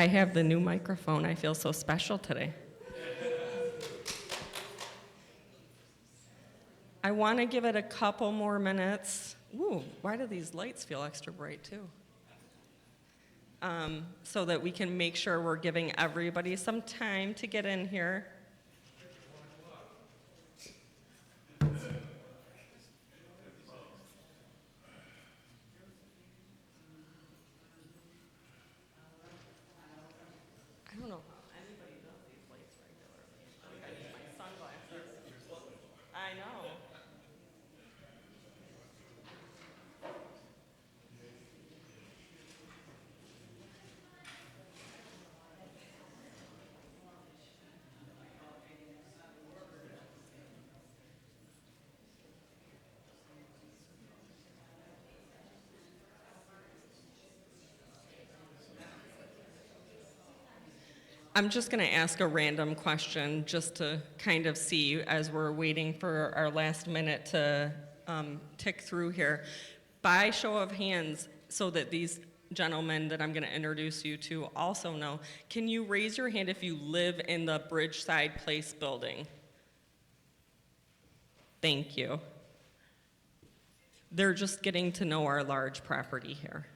I have the new microphone. I feel so special today. I want to give it a couple more minutes. Ooh, why do these lights feel extra bright too? So that we can make sure we're giving everybody some time to get in here. I don't know how anybody does these lights regularly. I need my sunglasses. I know. I'm just going to ask a random question just to kind of see as we're waiting for our last minute to tick through here. By show of hands, so that these gentlemen that I'm going to introduce you to also know, can you raise your hand if you live in the Bridgeside Place building? Thank you. They're just getting to know our large property here.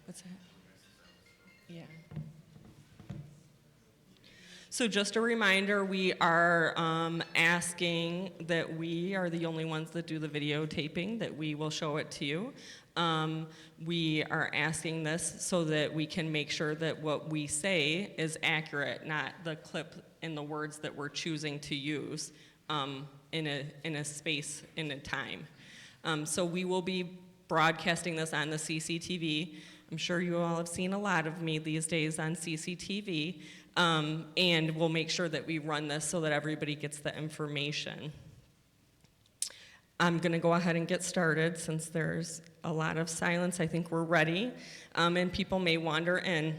What's that? Yeah. So just a reminder, we are asking that we are the only ones that do the videotaping, that we will show it to you. We are asking this so that we can make sure that what we say is accurate, not the clip and the words that we're choosing to use in a space, in a time. So we will be broadcasting this on the CCTV. I'm sure you all have seen a lot of me these days on CCTV, and we'll make sure that we run this so that everybody gets the information. I'm gonna go ahead and get started since there's a lot of silence. I think we're ready, and people may wander in.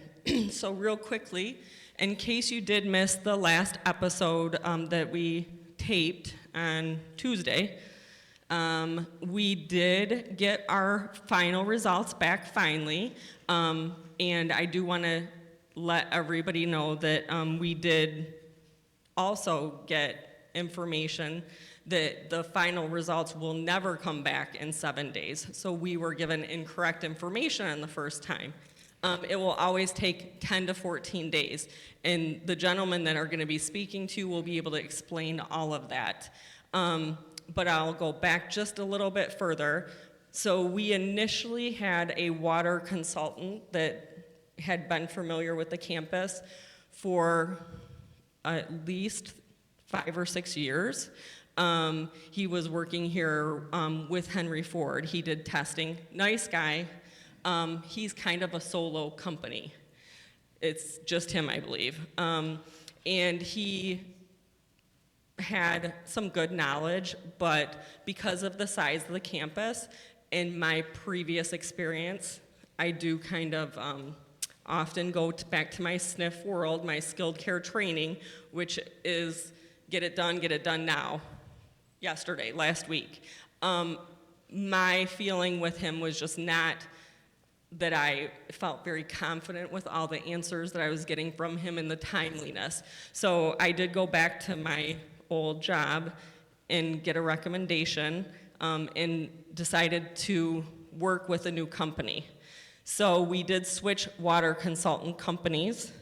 So real quickly, in case you did miss the last episode that we taped on Tuesday, we did get our final results back finally, and I do want to let everybody know that we did also get information that the final results will never come back in 7 days. So we were given incorrect information on the first time. It will always take 10 to 14 days, and the gentlemen that are going to be speaking to you will be able to explain all of that. But I'll go back just a little bit further. So we initially had a water consultant that had been familiar with the campus for at least 5 or 6 years. He was working here with Henry Ford. He did testing. Nice guy. He's kind of a solo company. It's just him, I believe. And he had some good knowledge, but because of the size of the campus and my previous experience, I do kind of often go back to my SNF world, my skilled care training, which is get it done now, yesterday, last week. My feeling with him was just not that I felt very confident with all the answers that I was getting from him and the timeliness. So I did go back to my old job and get a recommendation and decided to work with a new company. So we did switch water consultant companies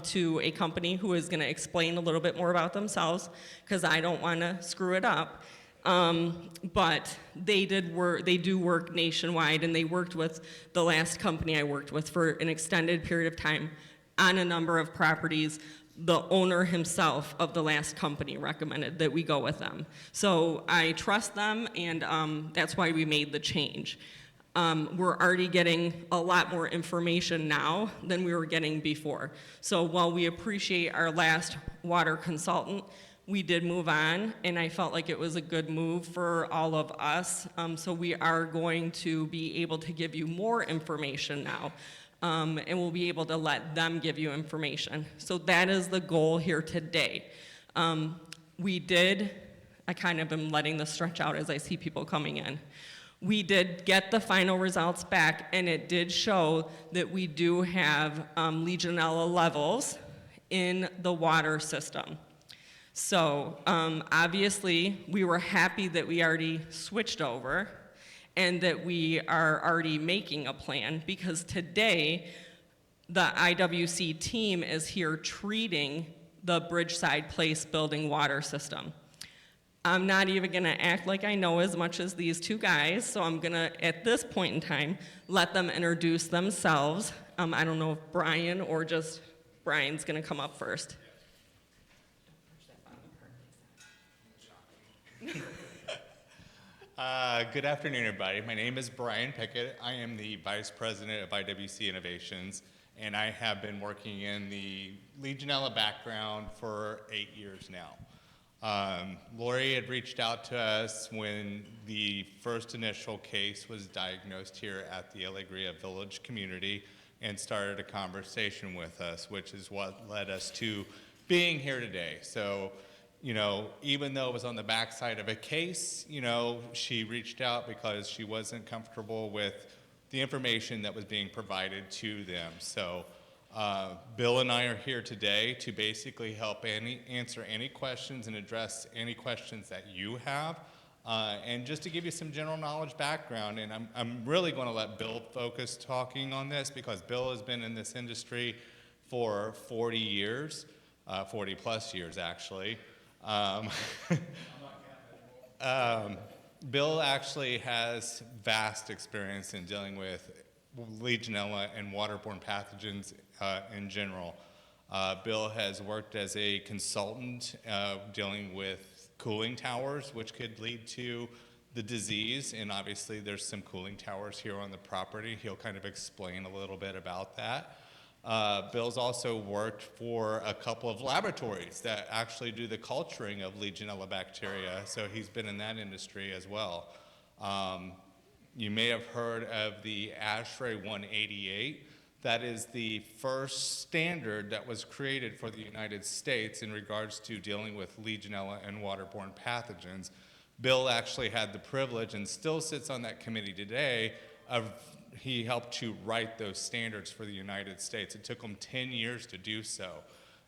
to a company who is going to explain a little bit more about themselves because I don't want to screw it up. But they do work nationwide, and they worked with the last company I worked with for an extended period of time on a number of properties. The owner himself of the last company recommended that we go with them. So I trust them, and that's why we made the change. We're already getting a lot more information now than we were getting before. So while we appreciate our last water consultant, we did move on, and I felt like it was a good move for all of us. So we are going to be able to give you more information now. And we'll be able to let them give you information. So that is the goal here today. I kind of am letting this stretch out as I see people coming in. We did get the final results back, and it did show that we do have Legionella levels in the water system. So obviously, we were happy that we already switched over and that we are already making a plan, because today, the IWC team is here treating the Bridgeside Place building water system. I'm not even gonna act like I know as much as these two guys, so I'm gonna, at this point in time, let them introduce themselves. I don't know if Brian or just Brian's gonna come up first. Good afternoon, everybody. My name is Brian Pickett. I am the Vice President of IWC Innovations, and I have been working in the Legionella background for 8 years now. Lori had reached out to us when the first initial case was diagnosed here at the Alegria Village community and started a conversation with us, which is what led us to being here today. So, you know, even though it was on the backside of a case, you know, she reached out because she wasn't comfortable with the information that was being provided to them. So Bill and I are here today to basically help answer any questions and address any questions that you have, and just to give you some general knowledge background. And I'm really going to let Bill focus talking on this, because Bill has been in this industry for 40 years, 40 plus years actually. Bill actually has vast experience in dealing with Legionella and waterborne pathogens in general. Bill has worked as a consultant dealing with cooling towers, which could lead to the disease, and obviously there's some cooling towers here on the property. He'll kind of explain a little bit about that. Bill's also worked for a couple of laboratories that actually do the culturing of Legionella bacteria, so he's been in that industry as well. You may have heard of the ASHRAE 188. That is the first standard that was created for the United States in regards to dealing with Legionella and waterborne pathogens. Bill actually had the privilege, and still sits on that committee today, he helped to write those standards for the United States. It took him 10 years to do so.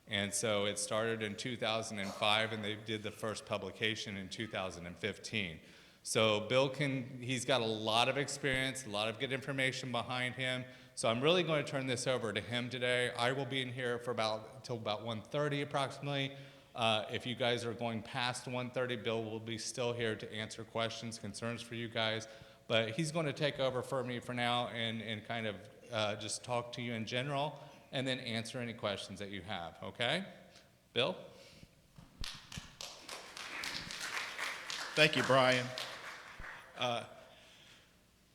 And so it started in 2005, and they did the first publication in 2015. So Bill he's got a lot of experience, a lot of good information behind him. So I'm really going to turn this over to him today. I will be in here for till about 1:30 approximately. If you guys are going past 1:30, Bill will be still here to answer questions, concerns for you guys. But he's going to take over for me for now and kind of just talk to you in general, and then answer any questions that you have, okay? Bill? Thank you, Brian.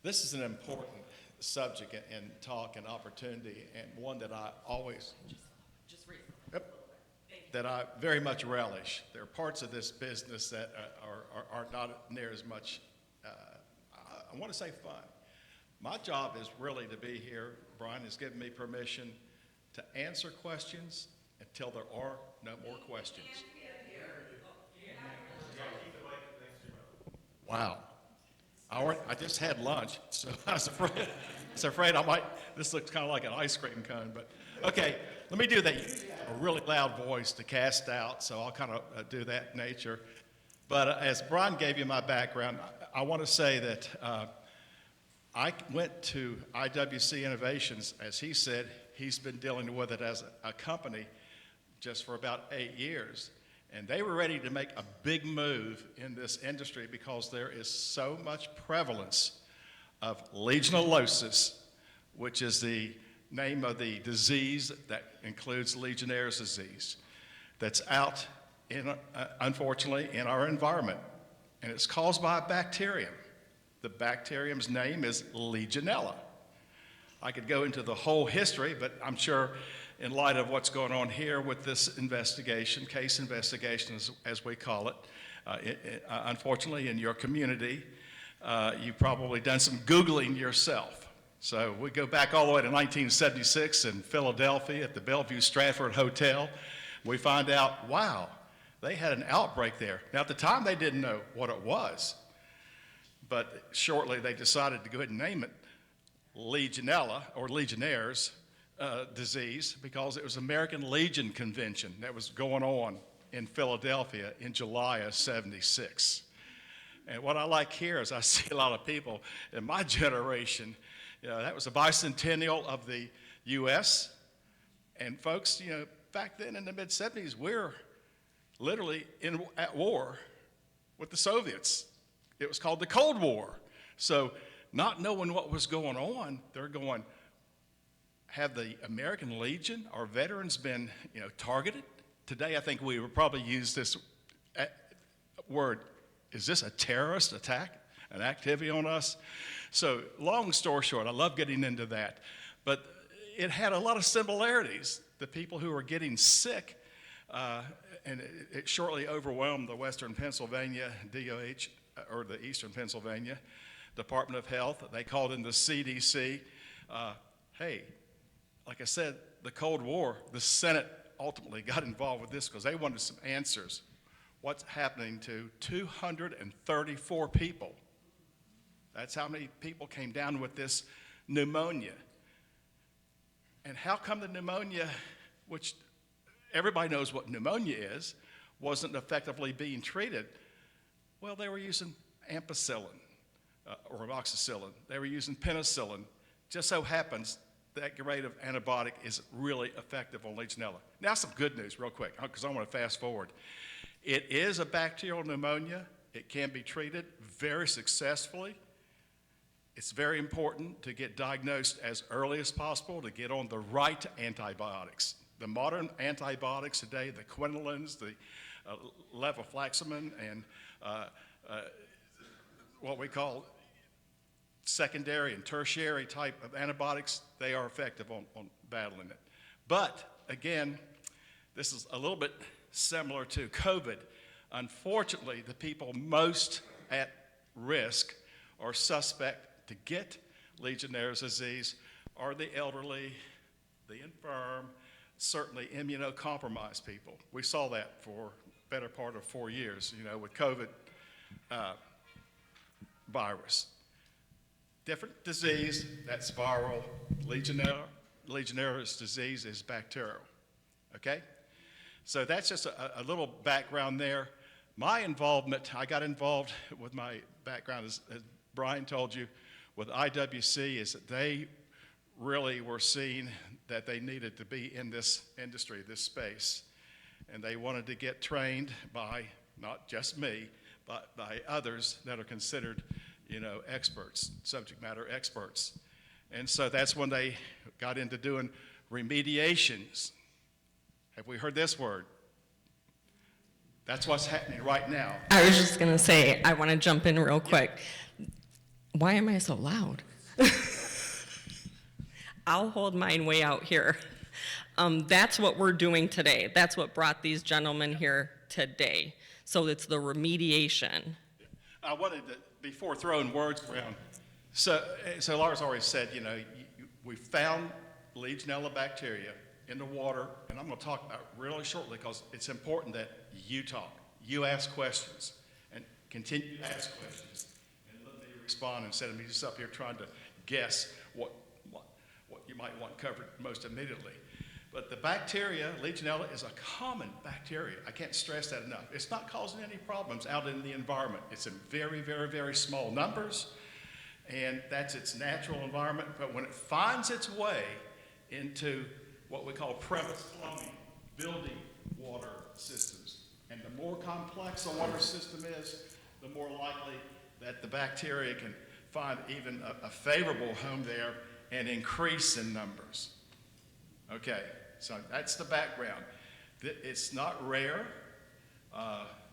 This is an important subject and talk and opportunity, and one that I always, that I very much relish. There are parts of this business that are not near as much, I want to say fun. My job is really to be here. Brian has given me permission to answer questions until there are no more questions. Wow. I just had lunch, so I was afraid I might, this looks kind of like an ice cream cone, but okay, let me do that. You have a really loud voice to cast out, so I'll kind of do that nature. But as Brian gave you my background, I want to say that I went to IWC Innovations. As he said, he's been dealing with it as a company just for about 8 years. And they were ready to make a big move in this industry because there is so much prevalence of legionellosis, which is the name of the disease that includes Legionnaire's disease, that's out, unfortunately, in our environment. And it's caused by a bacterium. The bacterium's name is Legionella. I could go into the whole history, but I'm sure in light of what's going on here with this investigation, case investigation as we call it, unfortunately in your community, you've probably done some Googling yourself. So we go back all the way to 1976 in Philadelphia at the Bellevue Stratford Hotel. We find out, wow, they had an outbreak there. Now at the time they didn't know what it was, but shortly they decided to go ahead and name it Legionella, or Legionnaire's disease, because it was American Legion Convention that was going on in Philadelphia in July of '76. And what I like here is I see a lot of people in my generation, that was the bicentennial of the U.S. And folks, back then in the mid-'70s, we're literally at war with the Soviets. It was called the Cold War. So not knowing what was going on, they're going, have the American Legion, our veterans, been targeted? Today, I think we would probably use this word, is this a terrorist attack, an activity on us? So long story short, I love getting into that, but it had a lot of similarities. The people who were getting sick, and it shortly overwhelmed the Western Pennsylvania DOH, or the Eastern Pennsylvania Department of Health. They called in the CDC. Hey, like I said, the Cold War, the Senate ultimately got involved with this because they wanted some answers. What's happening to 234 people? That's how many people came down with this pneumonia. And how come the pneumonia, which everybody knows what pneumonia is, wasn't effectively being treated? Well, they were using ampicillin or amoxicillin. They were using penicillin. Just so happens that grade of antibiotic is really effective on Legionella. Now some good news real quick, because I want to fast forward. It is a bacterial pneumonia. It can be treated very successfully. It's very important to get diagnosed as early as possible to get on the right antibiotics. The modern antibiotics today, the quinolines, the levofloxacin, and what we call secondary and tertiary type of antibiotics, they are effective on battling it. But again, this is a little bit similar to COVID. Unfortunately, the people most at risk or suspect to get Legionnaire's disease are the elderly, the infirm, certainly immunocompromised people. We saw that for the better part of 4 years, with COVID virus. Different disease, that's viral. Legionnaire's disease is bacterial, okay? So that's just a little background there. My involvement, I got involved with my background, as Brian told you, with IWC, is that they really were seeing that they needed to be in this industry, this space. And they wanted to get trained by not just me, but by others that are considered, experts, subject matter experts. And so that's when they got into doing remediations. Have we heard this word? That's what's happening right now. I was just going to say, I want to jump in real quick. Why am I so loud? I'll hold mine way out here. That's what we're doing today. That's what brought these gentlemen here today. So it's the remediation. I wanted to, before throwing words around, so Lars already said, we found Legionella bacteria in the water, and I'm going to talk about it really shortly because it's important that you talk. You ask questions, and continue to ask questions, and let me respond instead of me just up here trying to guess what you might want covered most immediately. But the bacteria, Legionella, is a common bacteria. I can't stress that enough. It's not causing any problems out in the environment. It's in very, very, very small numbers, and that's its natural environment. But when it finds its way into what we call premise plumbing, building water systems, and the more complex a water system is, the more likely that the bacteria can find even a favorable home there and increase in numbers. Okay, so that's the background. It's not rare.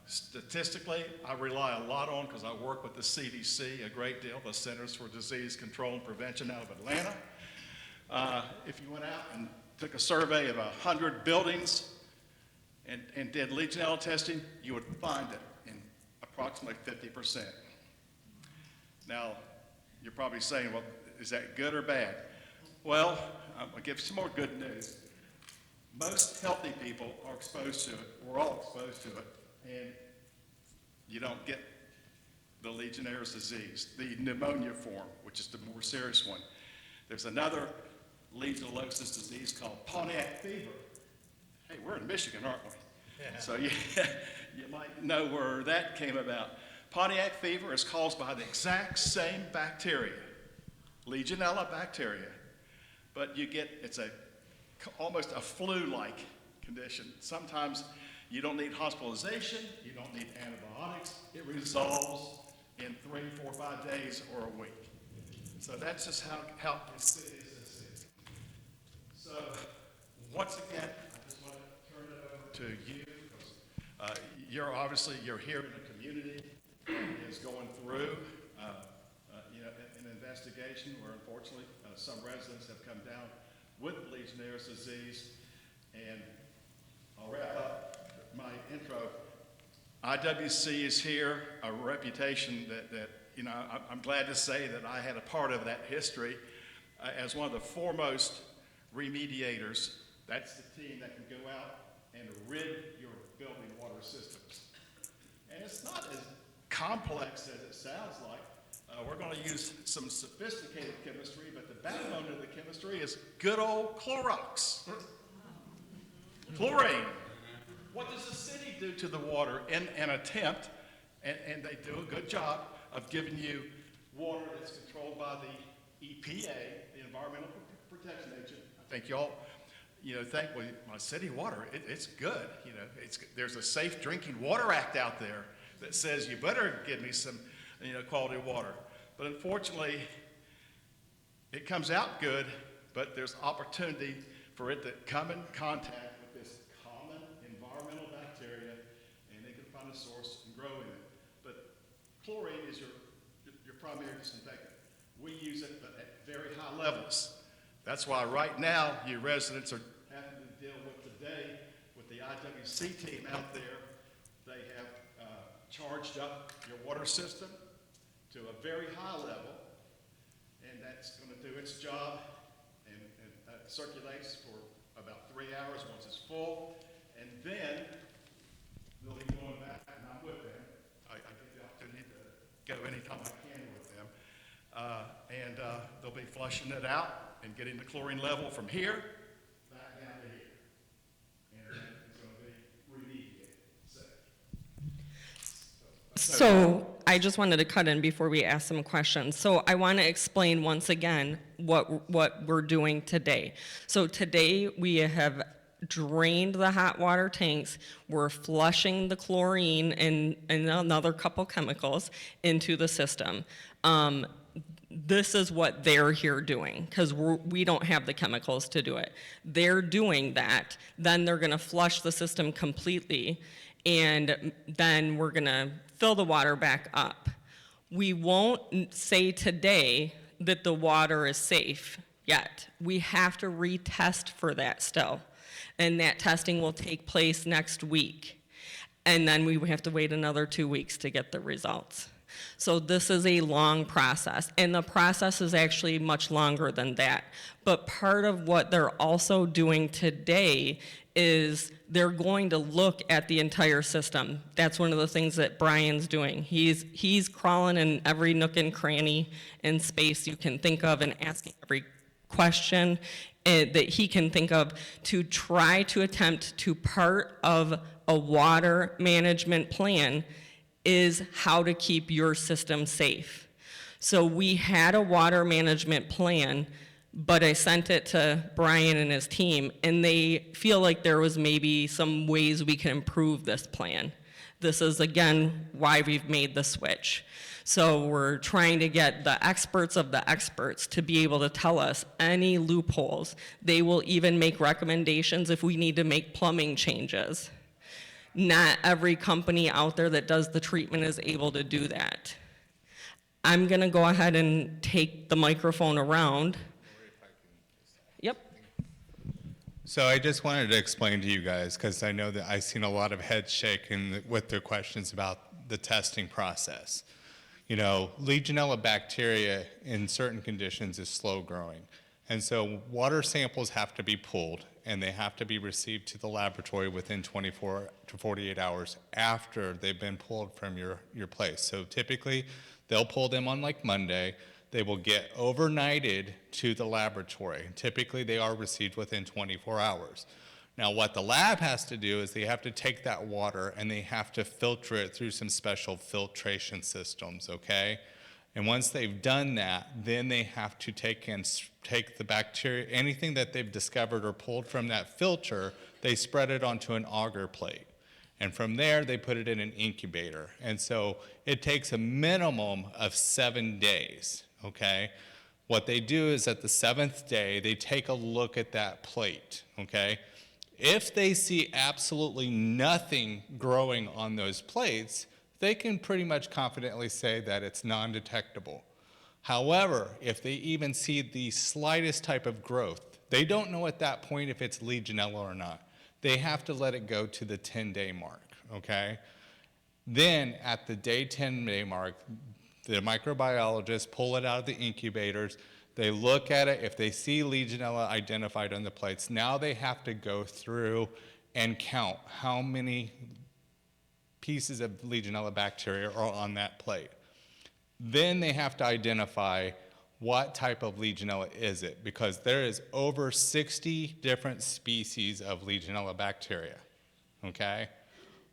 Statistically, I rely a lot on, because I work with the CDC a great deal, the Centers for Disease Control and Prevention out of Atlanta. If you went out and took a survey of 100 buildings and did Legionella testing, you would find it in approximately 50%. Now, you're probably saying, well, is that good or bad? Well, I'll give you some more good news. Most healthy people are exposed to it. We're all exposed to it. And you don't get the Legionnaire's disease, the pneumonia form, which is the more serious one. There's another Legionellosis disease called Pontiac fever. Hey, we're in Michigan, aren't we? Yeah. So you might know where that came about. Pontiac fever is caused by the exact same bacteria, Legionella bacteria, but it's almost a flu-like condition. Sometimes you don't need hospitalization, you don't need antibiotics. It resolves in 3, 4, 5 days or a week. So that's just how insidious this is. So once again, I just want to turn it over to you. You're here in a community that is going through an investigation where unfortunately some residents have come down with Legionnaire's disease. And I'll wrap up my intro. IWC is here, a reputation that I'm glad to say that I had a part of that history as one of the foremost remediators. That's the team that can go out and rid your building water systems. And it's not as complex as it sounds like. We're going to use some sophisticated chemistry, but the backbone of the chemistry is good old Clorox. Chlorine. What does the city do to the water in an attempt, and they do a good job of giving you water that's controlled by the EPA, the Environmental Protection Agency. I think y'all, think, well, my city water, it's good. There's a Safe Drinking Water Act out there that says you better give me some, quality water. But unfortunately, it comes out good, but there's opportunity for it to come in contact with this common environmental bacteria, and they can find a source and grow in it. But chlorine is your primary disinfectant. We use it, but at very high levels. That's why right now, you residents are having to deal with today with the IWC team out there. They have charged up your water system to a very high level, and that's going to do its job, and circulates for about 3 hours once it's full, and then they'll be going back, and I'm with them. I get the opportunity to go anytime I can with them, and they'll be flushing it out and getting the chlorine level from here back down to here, and then it's going to be remediated. So I just wanted to cut in before we ask some questions. So I want to explain once again what we're doing today. So today we have drained the hot water tanks. We're flushing the chlorine and another couple chemicals into the system. This is what they're here doing because we don't have the chemicals to do it. They're doing that. Then they're going to flush the system completely, and then we're going to fill the water back up. We won't say today that the water is safe yet. We have to retest for that still, and that testing will take place next week. And then we have to wait another 2 weeks to get the results. So this is a long process, and the process is actually much longer than that. But part of what they're also doing today is they're going to look at the entire system. That's one of the things that Brian's doing. He's crawling in every nook and cranny and space you can think of and asking every question that he can think of to try to attempt to part of a water management plan is how to keep your system safe. So we had a water management plan, but I sent it to Brian and his team, and they feel like there was maybe some ways we can improve this plan. This is, again, why we've made the switch. So we're trying to get the experts of the experts to be able to tell us any loopholes. They will even make recommendations if we need to make plumbing changes. Not every company out there that does the treatment is able to do that. I'm going to go ahead and take the microphone around. Yep. So I just wanted to explain to you guys, because I know that I've seen a lot of heads shaking with their questions about the testing process. Legionella bacteria in certain conditions is slow growing. And so water samples have to be pulled, and they have to be received to the laboratory within 24 to 48 hours after they've been pulled from your place. So typically, they'll pull them on like Monday. They will get overnighted to the laboratory. Typically, they are received within 24 hours. Now, what the lab has to do is they have to take that water and they have to filter it through some special filtration systems, okay? And once they've done that, then they have to take the bacteria, anything that they've discovered or pulled from that filter, they spread it onto an agar plate. And from there, they put it in an incubator. And so it takes a minimum of 7 days, okay? What they do is at the 7th day, they take a look at that plate, okay? If they see absolutely nothing growing on those plates, they can pretty much confidently say that it's non-detectable. However, if they even see the slightest type of growth, they don't know at that point if it's Legionella or not. They have to let it go to the 10-day mark, okay? Then at the day 10-day mark, the microbiologists pull it out of the incubators. They look at it. If they see Legionella identified on the plates, now they have to go through and count how many pieces of Legionella bacteria are on that plate. Then they have to identify what type of Legionella is it, because there is over 60 different species of Legionella bacteria, okay?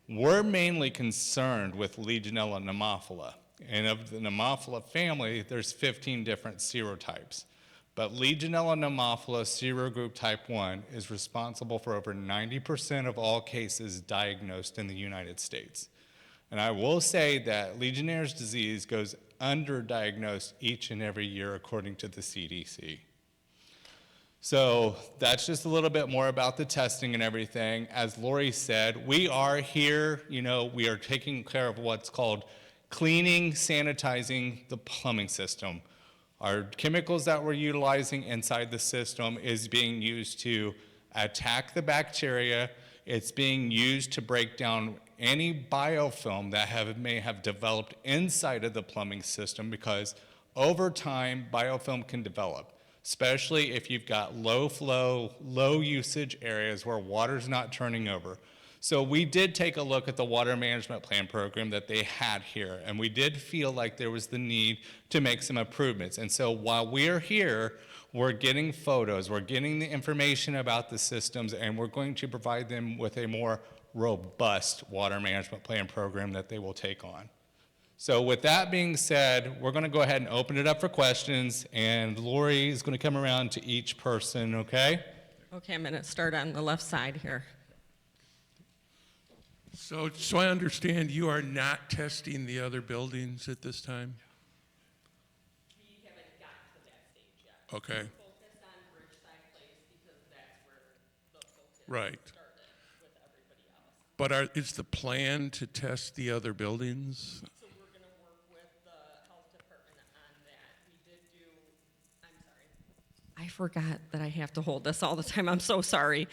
We're mainly concerned with Legionella pneumophila. And of the Pneumophila family, there's 15 different serotypes. But Legionella pneumophila serogroup type 1 is responsible for over 90% of all cases diagnosed in the United States. And I will say that Legionnaire's disease goes underdiagnosed each and every year according to the CDC. So that's just a little bit more about the testing and everything. As Lori said, we are here, we are taking care of what's called cleaning, sanitizing the plumbing system. Our chemicals that we're utilizing inside the system is being used to attack the bacteria. It's being used to break down any biofilm that may have developed inside of the plumbing system, because over time, biofilm can develop, especially if you've got low flow, low usage areas where water's not turning over. So we did take a look at the water management plan program that they had here, and we did feel like there was the need to make some improvements. And so while we're here, we're getting photos, we're getting the information about the systems, and we're going to provide them with a more robust water management plan program that they will take on. So with that being said, we're going to go ahead and open it up for questions, and Lori is going to come around to each person, okay? Okay, I'm going to start on the left side here. So I understand you are not testing the other buildings at this time? We haven't got to that stage yet. Okay, We're focused on Bridgeside Place because that's where the focus right. started with everybody else. But is the plan to test the other buildings? So we're going to work with the health department on that. We did do, I'm sorry. I forgot that I have to hold this all the time. I'm so sorry.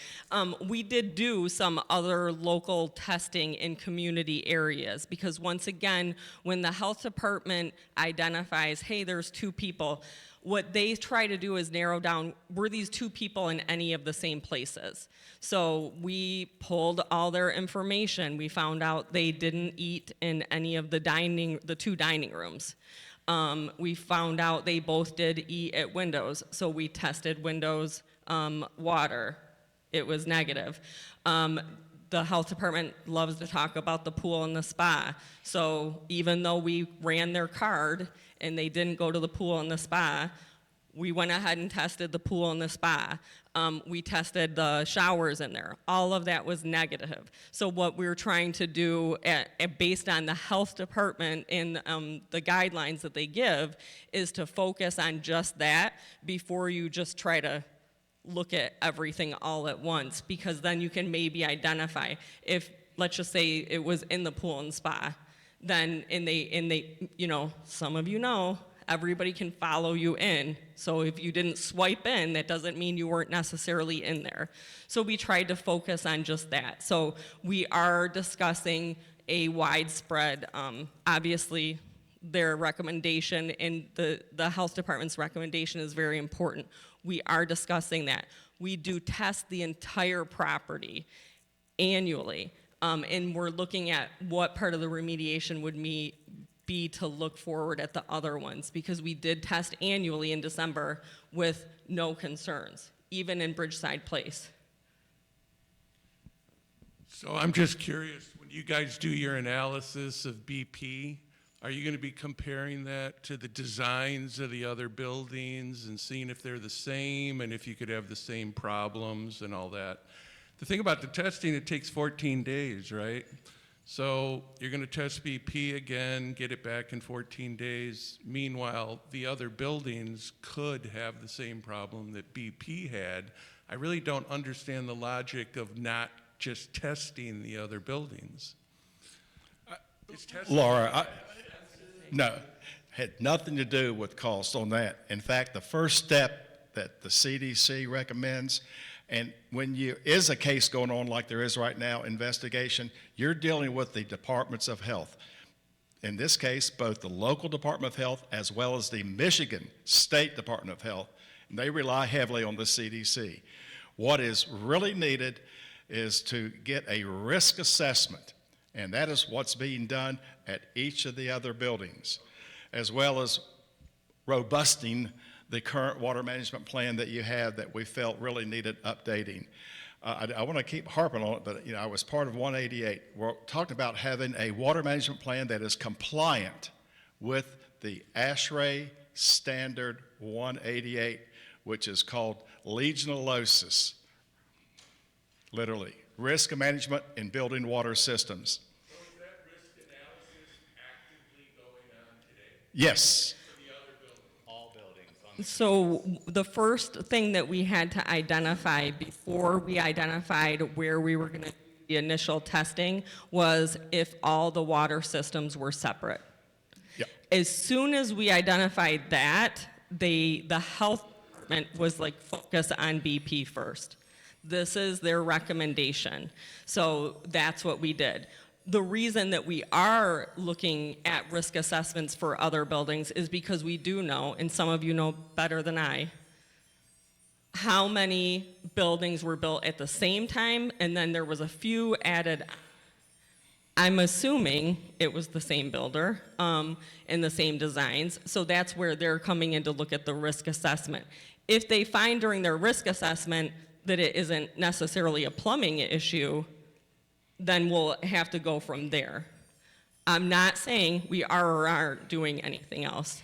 We did do some other local testing in community areas, because once again, when the health department identifies, hey, there's 2 people, what they try to do is narrow down, were these 2 people in any of the same places? So we pulled all their information. We found out they didn't eat in any of the 2 dining rooms. We found out they both did eat at Windows, so we tested Windows water. It was negative. The health department loves to talk about the pool and the spa. So even though we ran their card and they didn't go to the pool and the spa, we went ahead and tested the pool and the spa. We tested the showers in there. All of that was negative. So what we're trying to do, based on the health department and the guidelines that they give, is to focus on just that before you just try to look at everything all at once, because then you can maybe identify if, let's just say it was in the pool and spa, then, and they, some of everybody can follow you in. So if you didn't swipe in, that doesn't mean you weren't necessarily in there. So we tried to focus on just that. So we are discussing a widespread, obviously their recommendation and the health department's recommendation is very important. We are discussing that. we do test the entire property annually. And we're looking at what part of the remediation would be to look forward at the other ones, because we did test annually in December with no concerns, even in Bridgeside Place. So I'm just curious, when you guys do your analysis of BP, are you going to be comparing that to the designs of the other buildings and seeing if they're the same and if you could have the same problems and all that? The thing about the testing, it takes 14 days, right? So you're going to test BP again, get it back in 14 days. Meanwhile, the other buildings could have the same problem that BP had. I really don't understand the logic of not just testing the other buildings. It's testing. Laura, no, had nothing to do with cost on that. In fact, the first step that the CDC recommends, and when is a case going on like there is right now, investigation, you're dealing with the departments of health. In this case, both the local Department of Health as well as the Michigan State Department of Health, and they rely heavily on the CDC. What is really needed is to get a risk assessment, and that is what's being done at each of the other buildings, as well as robusting the current water management plan that you have that we felt really needed updating. I want to keep harping on it, but I was part of 188. We're talking about having a water management plan that is compliant with the ASHRAE Standard 188, which is called Legionellosis, literally, risk management in building water systems. So is that risk analysis actively going on today Yes. for the other buildings? All buildings. So the first thing that we had to identify before we identified where we were going to do the initial testing was if all the water systems were separate. Yep. As soon as we identified that, the health department was like, focus on BP first. This is their recommendation. So that's what we did. The reason that we are looking at risk assessments for other buildings is because we do know, and some of you know better than I, how many buildings were built at the same time, and then there was a few added. I'm assuming it was the same builder and the same designs, so that's where they're coming in to look at the risk assessment. If they find during their risk assessment that it isn't necessarily a plumbing issue, then we'll have to go from there. I'm not saying we are or aren't doing anything else.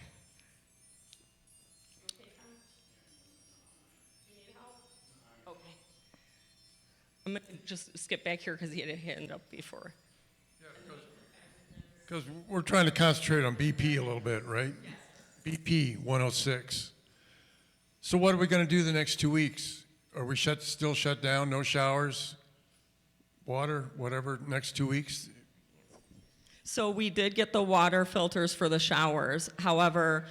Okay. I'm gonna just skip back here because he had a hand up before. Because we're trying to concentrate on BP a little bit, right? BP 106. So what are we going to do the next 2 weeks? Are we still shut down, no showers, water, whatever, next 2 weeks? So we did get the water filters for the showers. However,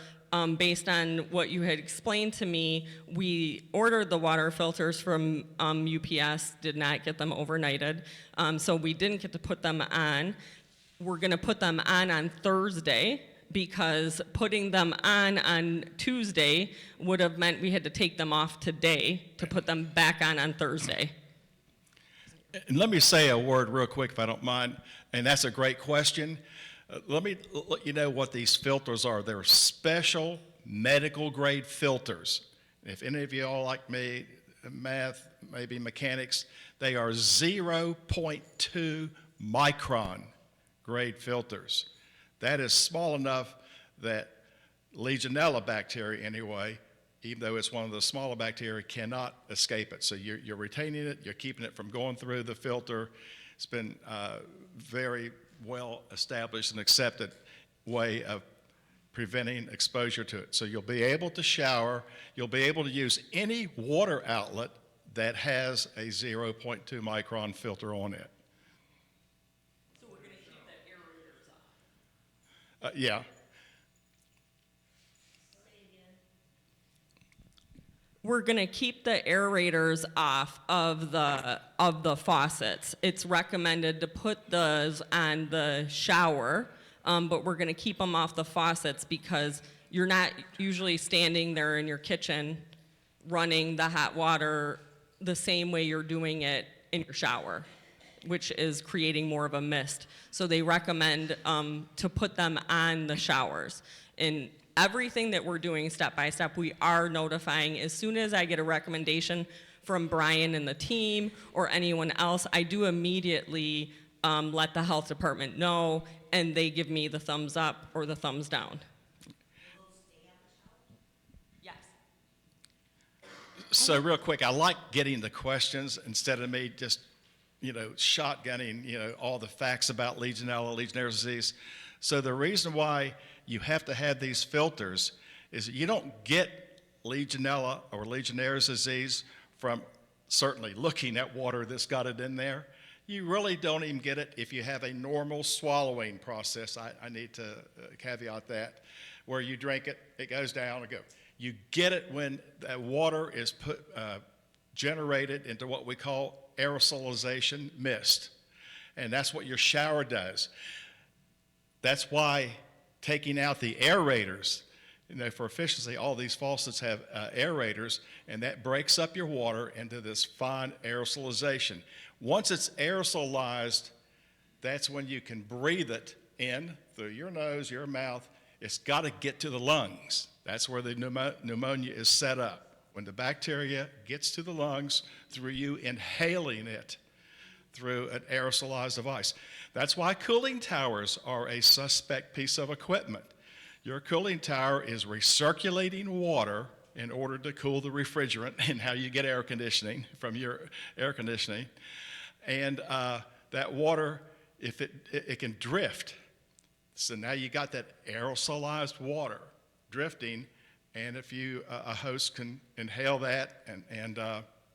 based on what you had explained to me, we ordered the water filters from UPS, did not get them overnighted. So we didn't get to put them on. We're going to put them on Thursday, because putting them on Tuesday would have meant we had to take them off today to put them back on Thursday. And let me say a word real quick, if I don't mind, and that's a great question. Let me let you know what these filters are. They're special medical grade filters. If any of you all like me, math, maybe mechanics, they are 0.2 micron grade filters. That is small enough that Legionella bacteria, anyway, even though it's one of the smaller bacteria, cannot escape it. So you're retaining it, you're keeping it from going through the filter. It's been very well established and accepted way of preventing exposure to it. So you'll be able to shower, you'll be able to use any water outlet that has a 0.2 micron filter on it. So we're going to keep the aerators off. Yeah. We're going to keep the aerators off of the faucets. It's recommended to put those on the shower, but we're going to keep them off the faucets because you're not usually standing there in your kitchen running the hot water the same way you're doing it in your shower, which is creating more of a mist. So they recommend to put them on the showers. And everything that we're doing step by step, we are notifying. As soon as I get a recommendation from Brian and the team or anyone else, I do immediately let the health department know, and they give me the thumbs up or the thumbs down. Yes. So real quick, I like getting the questions instead of me just, shotgunning, all the facts about Legionella, Legionnaires' disease. So the reason why you have to have these filters is that you don't get Legionella or Legionnaires' disease from certainly looking at water that's got it in there. You really don't even get it if you have a normal swallowing process. I need to caveat that, where you drink it, it goes down and go. You get it when that water is generated into what we call aerosolization mist. And that's what your shower does. That's why taking out the aerators, for efficiency, all these faucets have aerators, and that breaks up your water into this fine aerosolization. Once it's aerosolized, that's when you can breathe it in through your nose, your mouth. It's got to get to the lungs. That's where the pneumonia is set up. When the bacteria gets to the lungs through you inhaling it through an aerosolized device. That's why cooling towers are a suspect piece of equipment. Your cooling tower is recirculating water in order to cool the refrigerant and how you get air conditioning from your air conditioning. And that water, if it can drift. So now you got that aerosolized water drifting, and if you, a host can inhale that and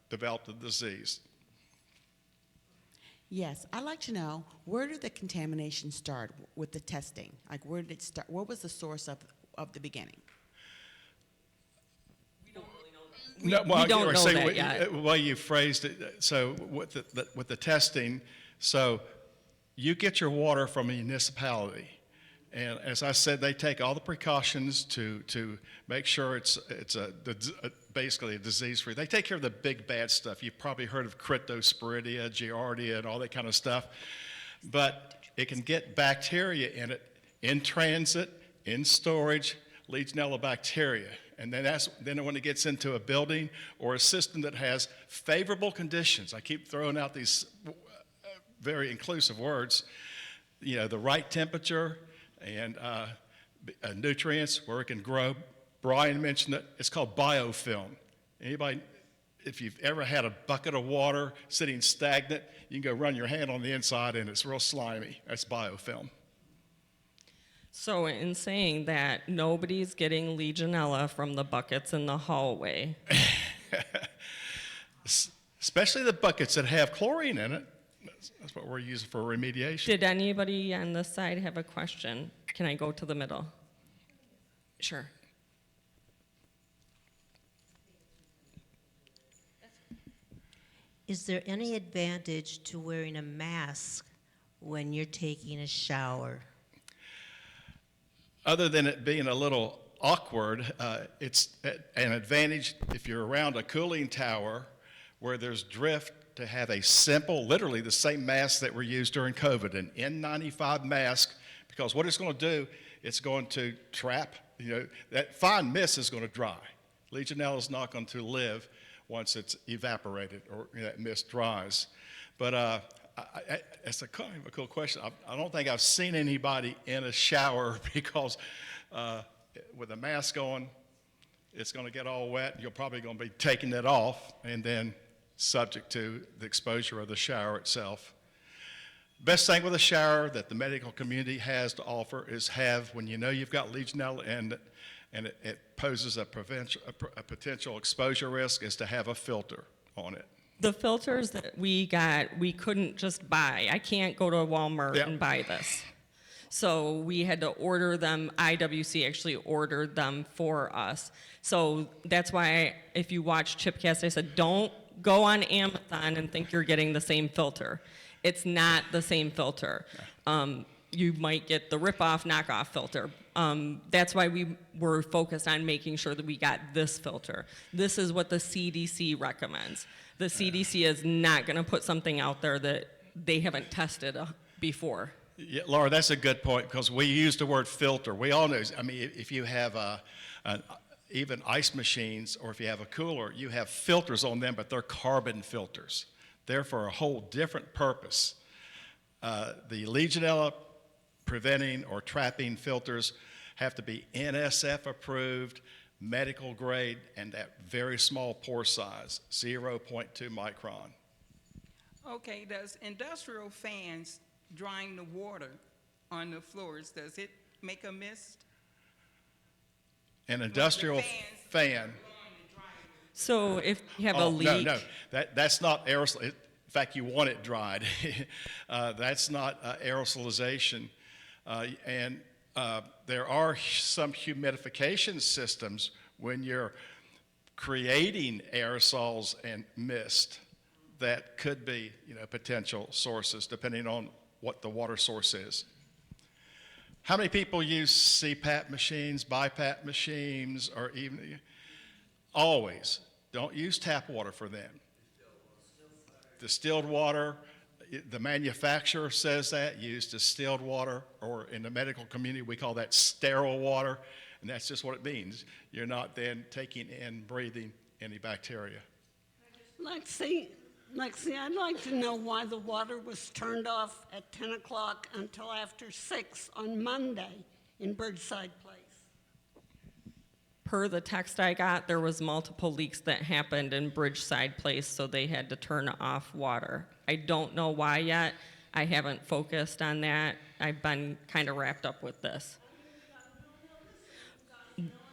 develop the disease. Yes, I'd like to know, where did the contamination start with the testing? Like, where did it start? What was the source of the beginning? We don't really know that. No, well, we don't know see, that yet. Well, you phrased it, so with the testing, so you get your water from a municipality. And as I said, they take all the precautions to make sure it's basically a disease-free. They take care of the big bad stuff. You've probably heard of Cryptosporidia, Giardia, and all that kind of stuff. But it can get bacteria in it, in transit, in storage, Legionella bacteria. And then when it gets into a building or a system that has favorable conditions, I keep throwing out these very inclusive words, the right temperature, and nutrients where it can grow. Brian mentioned it. It's called biofilm. Anybody, if you've ever had a bucket of water sitting stagnant, you can go run your hand on the inside and it's real slimy. That's biofilm. So in saying that, nobody's getting Legionella from the buckets in the hallway. Especially the buckets that have chlorine in it. That's what we're using for remediation. Did anybody on this side have a question? Can I go to the middle? Sure. Is there any advantage to wearing a mask when you're taking a shower? Other than it being a little awkward, it's an advantage if you're around a cooling tower where there's drift to have a simple, literally the same mask that were used during COVID, an N95 mask, because what it's going to do, it's going to trap, that fine mist is going to dry. Legionella is not going to live once it's evaporated or that mist dries. But it's a kind of a cool question. I don't think I've seen anybody in a shower because with a mask on, it's going to get all wet. You're probably going to be taking it off and then subject to the exposure of the shower itself. Best thing with a shower that the medical community has to offer is when you know you've got Legionella in it and it poses a potential exposure risk, is to have a filter on it. The filters that we got, we couldn't just buy. I can't go to Walmart Yep. and buy this. So we had to order them. IWC actually ordered them for us. So that's why if you watch Chipcast, I said, don't go on Amazon and think you're getting the same filter. It's not the same filter. You might get the rip-off, knockoff filter. That's why we were focused on making sure that we got this filter. This is what the CDC recommends. The CDC is not going to put something out there that they haven't tested before. Yeah, Laura, that's a good point because we use the word filter. We all know, I mean, if you have even ice machines or if you have a cooler, you have filters on them, but they're carbon filters. They're for a whole different purpose. The Legionella preventing or trapping filters have to be NSF approved, medical grade, and that very small pore size, 0.2 micron. Okay, does industrial fans drying the water on the floors, does it make a mist? An industrial fan. So if you have a Oh, leak, no, that's not aerosol. In fact, you want it dried. That's not aerosolization. And there are some humidification systems when you're creating aerosols and mist that could be, potential sources depending on what the water source is. How many people use CPAP machines, BiPAP machines, or even always don't use tap water for them? Distilled water, the manufacturer says that, use distilled water, or in the medical community we call that sterile water, and that's just what it means. You're not then taking in, breathing any bacteria. Lexi, I'd like to know why the water was turned off at 10 o'clock until after 6 on Monday in Birdside Place. per the text I got, there was multiple leaks that happened in Bridgeside Place, so they had to turn off water. I don't know why yet. I haven't focused on that. I've been kind of wrapped up with this.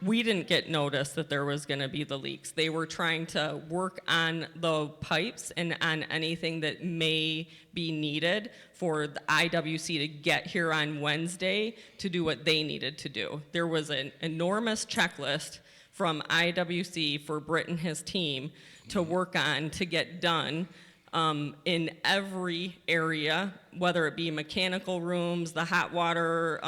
We didn't get notice that there was going to be the leaks. They were trying to work on the pipes and on anything that may be needed for the IWC to get here on Wednesday to do what they needed to do. There was an enormous checklist from IWC for Britt and his team to work on to get done in every area, whether it be mechanical rooms, the hot water,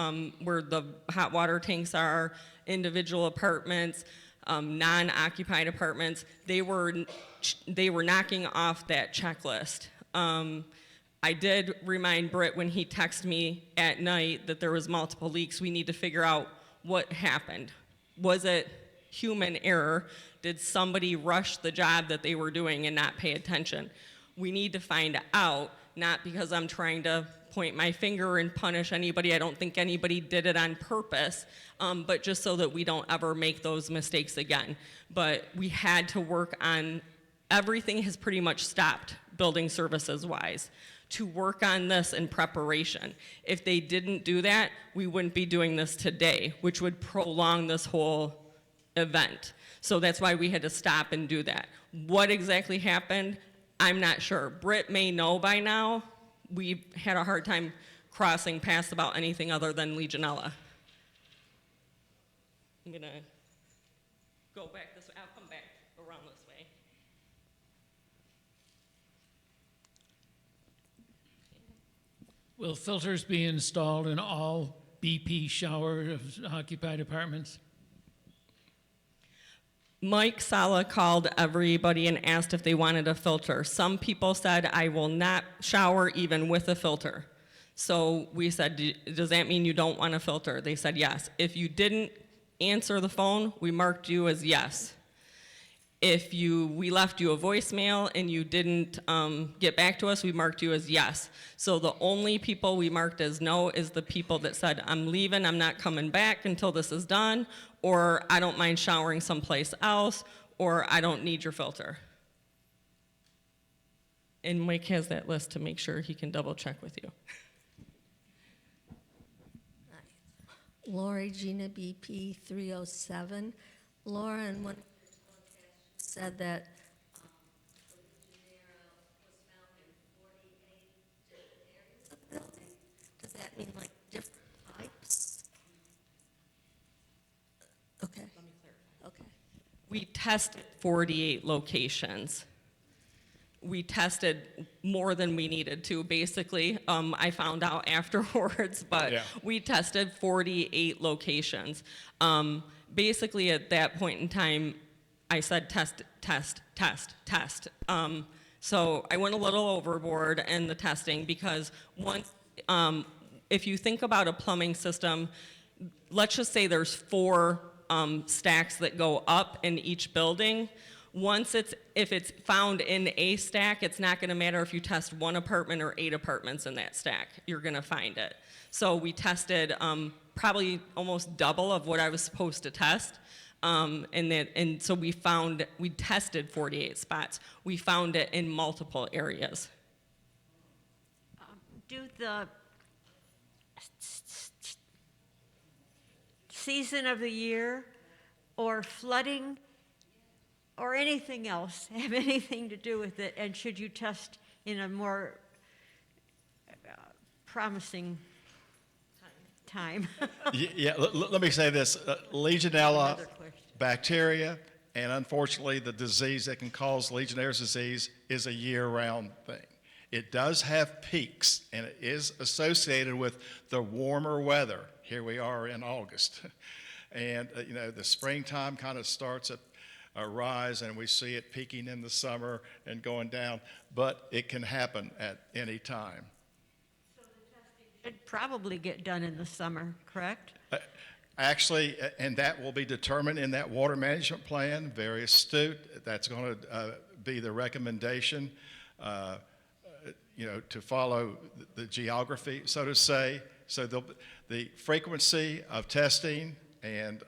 where the hot water tanks are, individual apartments, non-occupied apartments. They were knocking off that checklist. I did remind Britt when he texted me at night that there was multiple leaks. We need to figure out what happened. Was it human error? Did somebody rush the job that they were doing and not pay attention? We need to find out, not because I'm trying to point my finger and punish anybody. I don't think anybody did it on purpose, but just so that we don't ever make those mistakes again. But we had to work on, everything has pretty much stopped building services wise to work on this in preparation. If they didn't do that, we wouldn't be doing this today, which would prolong this whole event. So that's why we had to stop and do that. What exactly happened? I'm not sure. Britt may know by now. We had a hard time crossing past about anything other than Legionella. I'm gonna go back this way. I'll come back around this way. Will filters be installed in all BP shower occupied apartments? Mike Sala called everybody and asked if they wanted a filter. Some people said, I will not shower even with a filter. So we said, does that mean you don't want a filter? They said yes. If you didn't answer the phone, we marked you as yes. If we left you a voicemail and you didn't get back to us, we marked you as yes. So the only people we marked as no is the people that said, I'm leaving, I'm not coming back until this is done, or I don't mind showering someplace else, or I don't need your filter. And Mike has that list to make sure he can double check with you. Lori Gina BP 307. Laura, and one said that the Legionnaire was found in 48 different areas of the building. Does that mean like different types? Okay. Let me clarify. Okay. We tested 48 locations. We tested more than we needed to, basically. I found out afterwards, but Yeah. we tested 48 locations. Basically, at that point in time, I said test, test, test, test. So I went a little overboard in the testing because once, if you think about a plumbing system, let's just say there's 4 stacks that go up in each building. If it's found in a stack, it's not gonna matter if you test 1 apartment or 8 apartments in that stack, you're gonna find it. So we tested probably almost double of what I was supposed to test. And so we tested 48 spots. We found it in multiple areas. Do the season of the year or flooding or anything else have anything to do with it? And should you test in a more promising time? Yeah, let me say this. Legionella Another question. bacteria, and unfortunately the disease that can cause Legionnaire's disease is a year-round thing. It does have peaks, and it is associated with the warmer weather. Here we are in August. And, the springtime kind of starts at a rise, and we see it peaking in the summer and going down, but it can happen at any time. Should probably get done in the summer, correct? Actually, and that will be determined in that water management plan, very astute. That's going to be the recommendation, to follow the geography, so to say. So the frequency of testing and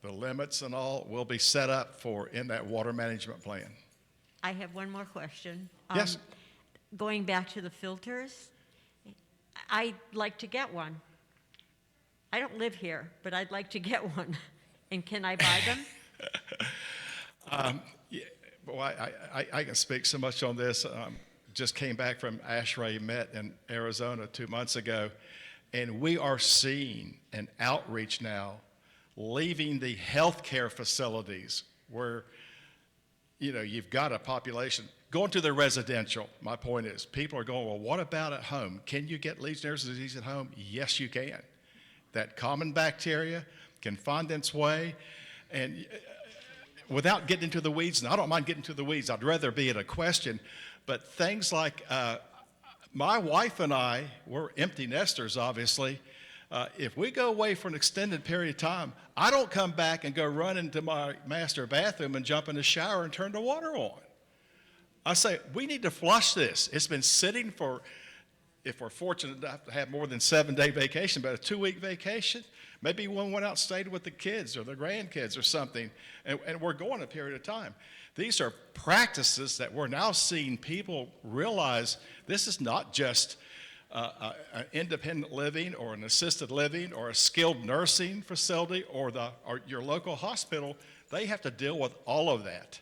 the limits and all will be set up in that water management plan. I have one more question. Yes. Going back to the filters, I'd like to get one. I don't live here, but I'd like to get one. And can I buy them? Well, I can speak so much on this. Just came back from ASHRAE Met in Arizona 2 months ago, and we are seeing an outreach now leaving the healthcare facilities where, you've got a population going to the residential. My point is, people are going, well, what about at home? Can you get Legionnaire's disease at home? Yes, you can. That common bacteria can find its way, and without getting into the weeds, and I don't mind getting into the weeds, I'd rather be at a question, but things like my wife and I, we're empty nesters, obviously. If we go away for an extended period of time, I don't come back and go run into my master bathroom and jump in the shower and turn the water on. I say, we need to flush this. It's been sitting for, if we're fortunate enough to have more than 7-day vacation, but a 2-week vacation, maybe one went out and stayed with the kids or the grandkids or something, and we're going a period of time. These are practices that we're now seeing people realize this is not just an independent living or an assisted living or a skilled nursing facility or your local hospital. They have to deal with all of that.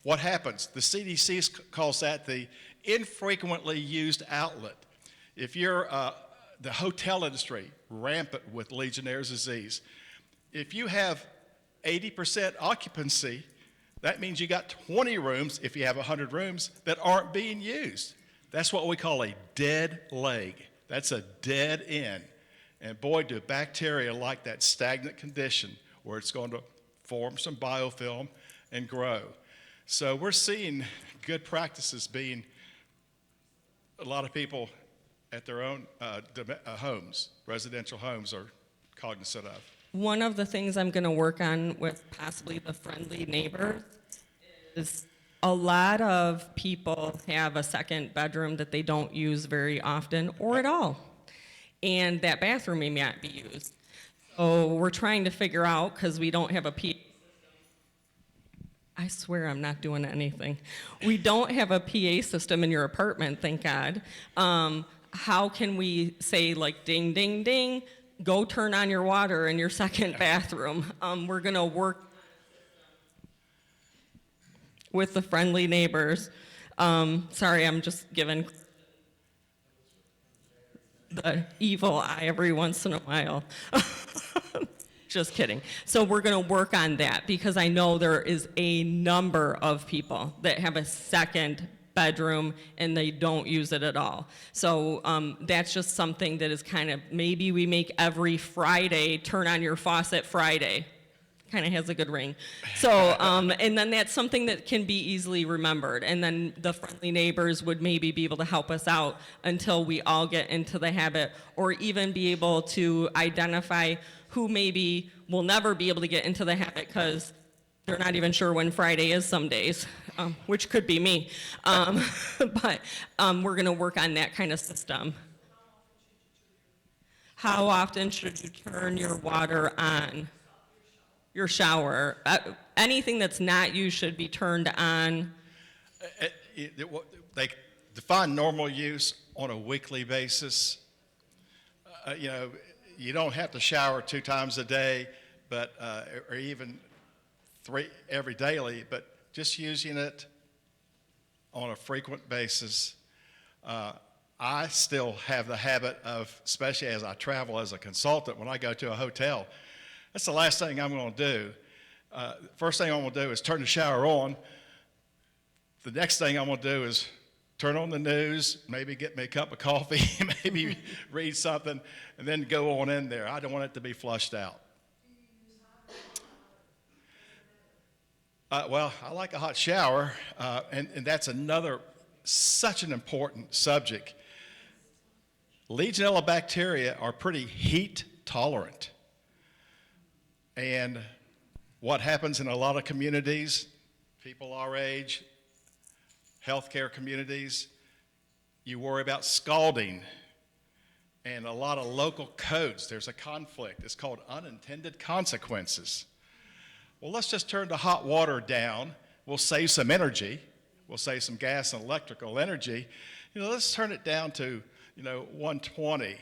What happens? The CDC calls that the infrequently used outlet. If you're the hotel industry, rampant with Legionnaire's disease, if you have 80% occupancy, that means you got 20 rooms, if you have 100 rooms, that aren't being used. That's what we call a dead leg. That's a dead end. And boy, do bacteria like that stagnant condition where it's going to form some biofilm and grow. So we're seeing good practices being a lot of people at their own homes, residential homes, are cognizant of. One of the things I'm going to work on with possibly the friendly neighbors is a lot of people have a second bedroom that they don't use very often or at all. And that bathroom may not be used. So we're trying to figure out, because we don't have a PA. I swear I'm not doing anything. We don't have a PA system in your apartment, thank God. How can we say, like, ding, ding, ding, go turn on your water in your second bathroom? We're going to work with the friendly neighbors. Sorry, I'm just giving the evil eye every once in a while. Just kidding. So we're going to work on that because I know there is a number of people that have a second bedroom and they don't use it at all. So that's just something that is kind of, maybe we make every Friday turn on your faucet Friday. kind of has a good ring. So, and then that's something that can be easily remembered. And then the friendly neighbors would maybe be able to help us out until we all get into the habit, or even be able to identify who maybe will never be able to get into the habit because they're not even sure when Friday is some days, which could be me. But we're going to work on that kind of system. How often should you turn your water on? Your shower. Anything that's not used should be turned on. They define normal use on a weekly basis. You don't have to shower 2 times a day, but or even 3 every daily, but just using it on a frequent basis. I still have the habit of, especially as I travel as a consultant, when I go to a hotel, that's the last thing I'm going to do. First thing I'm going to do is turn the shower on. The next thing I'm going to do is turn on the news, maybe get me a cup of coffee, maybe read something, and then go on in there. I don't want it to be flushed out. Well, I like a hot shower, and that's such an important subject. Legionella bacteria are pretty heat tolerant. And what happens in a lot of communities, people our age, healthcare communities, you worry about scalding. And a lot of local codes, there's a conflict. It's called unintended consequences. Well, let's just turn the hot water down. We'll save some energy. We'll save some gas and electrical energy. Let's turn it down to, 120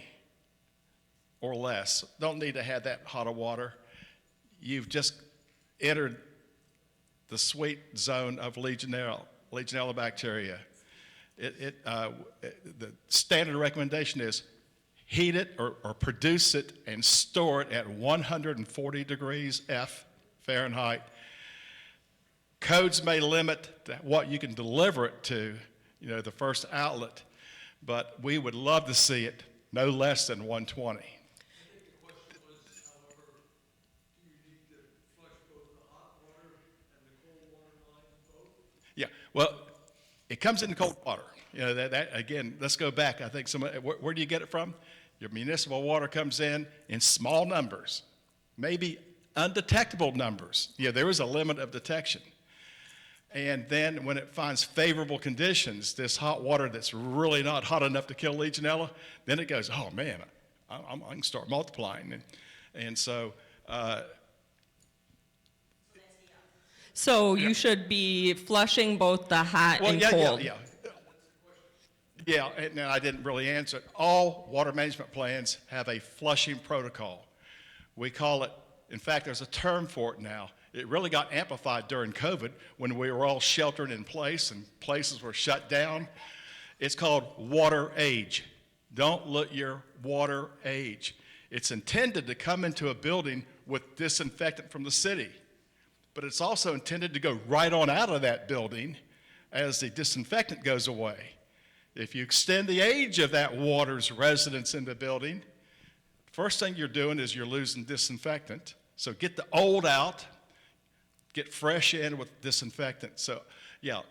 or less. Don't need to have that hot of water. You've just entered the sweet zone of Legionella bacteria. The standard recommendation is heat it or produce it and store it at 140 degrees Fahrenheit. Codes may limit what you can deliver it to, the first outlet, but we would love to see it no less than 120. Yeah, well, it comes in cold water. That again, let's go back. I think where do you get it from? Your municipal water comes in small numbers, maybe undetectable numbers. There is a limit of detection. And then when it finds favorable conditions, this hot water that's really not hot enough to kill Legionella, then it goes, oh man, I can start multiplying. And so, So you should be flushing both the hot and cold. Yeah, and I didn't really answer it. All water management plans have a flushing protocol. We call it, in fact, there's a term for it now. It really got amplified during COVID when we were all sheltered in place and places were shut down. It's called water age. Don't let your water age. It's intended to come into a building with disinfectant from the city, but it's also intended to go right on out of that building as the disinfectant goes away. If you extend the age of that water's residence in the building, first thing you're doing is you're losing disinfectant. So get the old out, get fresh in with disinfectant. So yeah,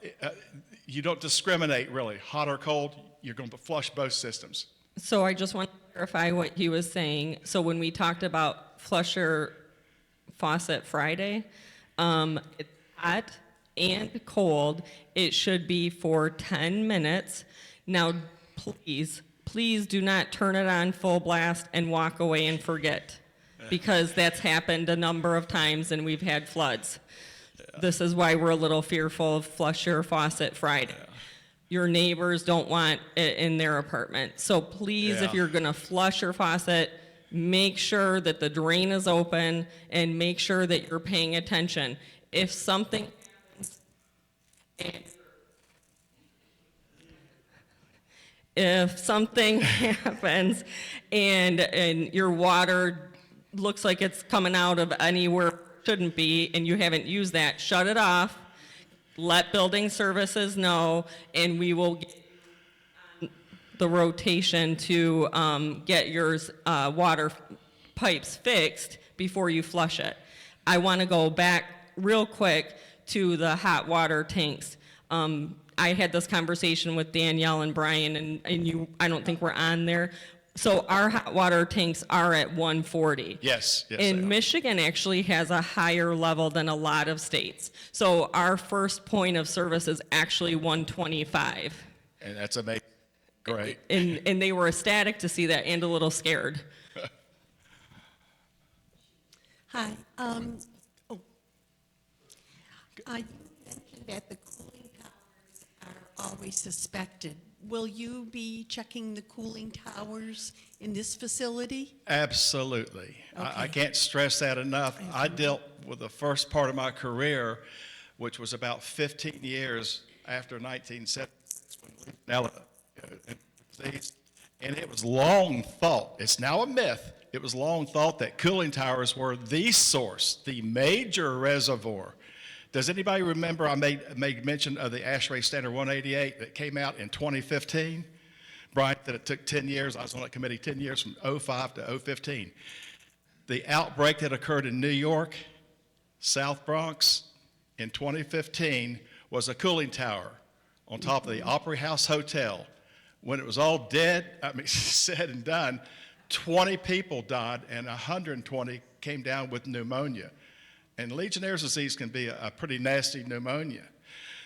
you don't discriminate really, hot or cold, you're going to flush both systems. So I just want to clarify what he was saying. So when we talked about flush your faucet Friday, it's hot and cold. It should be for 10 minutes. Now, please do not turn it on full blast and walk away and forget, because that's happened a number of times and we've had floods. Yeah. This is why we're a little fearful of flush your faucet Friday. Yeah. Your neighbors don't want it in their apartment. So please, if you're gonna flush your faucet, make sure that the drain is open and make sure that you're paying attention. If something happens and your water looks like it's coming out of anywhere it shouldn't be and you haven't used that, shut it off, let building services know, and we will get the rotation to get your water pipes fixed before you flush it. I want to go back real quick to the hot water tanks. I had this conversation with Danielle and Brian, and you, I don't think we're on there. So our hot water tanks are at 140. Yes, they are. And Michigan actually has a higher level than a lot of states. So our first point of service is actually 125. And that's amazing. Great. And they were ecstatic to see that and a little scared. Hi. I mentioned that the cooling towers are always suspected. Will you be checking the cooling towers in this facility? Absolutely. I Okay. can't stress that enough. I dealt with the first part of my career, which was about 15 years after 1976, when Legionella, and it was long thought, it's now a myth, it was long thought that cooling towers were the source, the major reservoir. Does anybody remember I made mention of the ASHRAE Standard 188 that came out in 2015? Brian, that it took 10 years. I was on that committee 10 years from 05 to 015. The outbreak that occurred in New York, South Bronx, in 2015 was a cooling tower on top of the Opry House Hotel. When it was all dead, said and done, 20 people died and 120 came down with pneumonia. And Legionnaire's disease can be a pretty nasty pneumonia.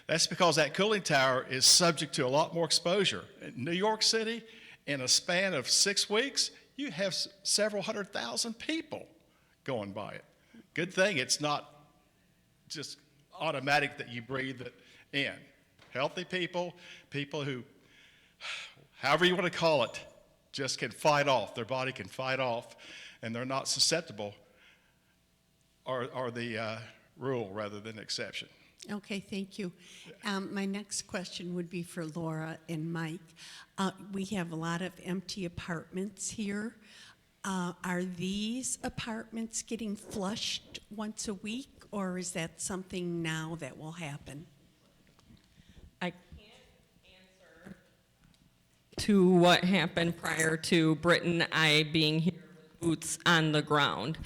That's because that cooling tower is subject to a lot more exposure. In New York City, in a span of 6 weeks, you have several 100,000 people going by it. Good thing it's not just automatic that you breathe it in. Healthy people, people who, however you want to call it, just can fight off. Their body can fight off, and they're not susceptible, are the rule rather than exception. Okay, thank you. My next question would be for Laura and Mike. We have a lot of empty apartments here. Are these apartments getting flushed once a week, or is that something now that will happen? I can't answer to what happened prior to Britt and I being here with boots on the ground.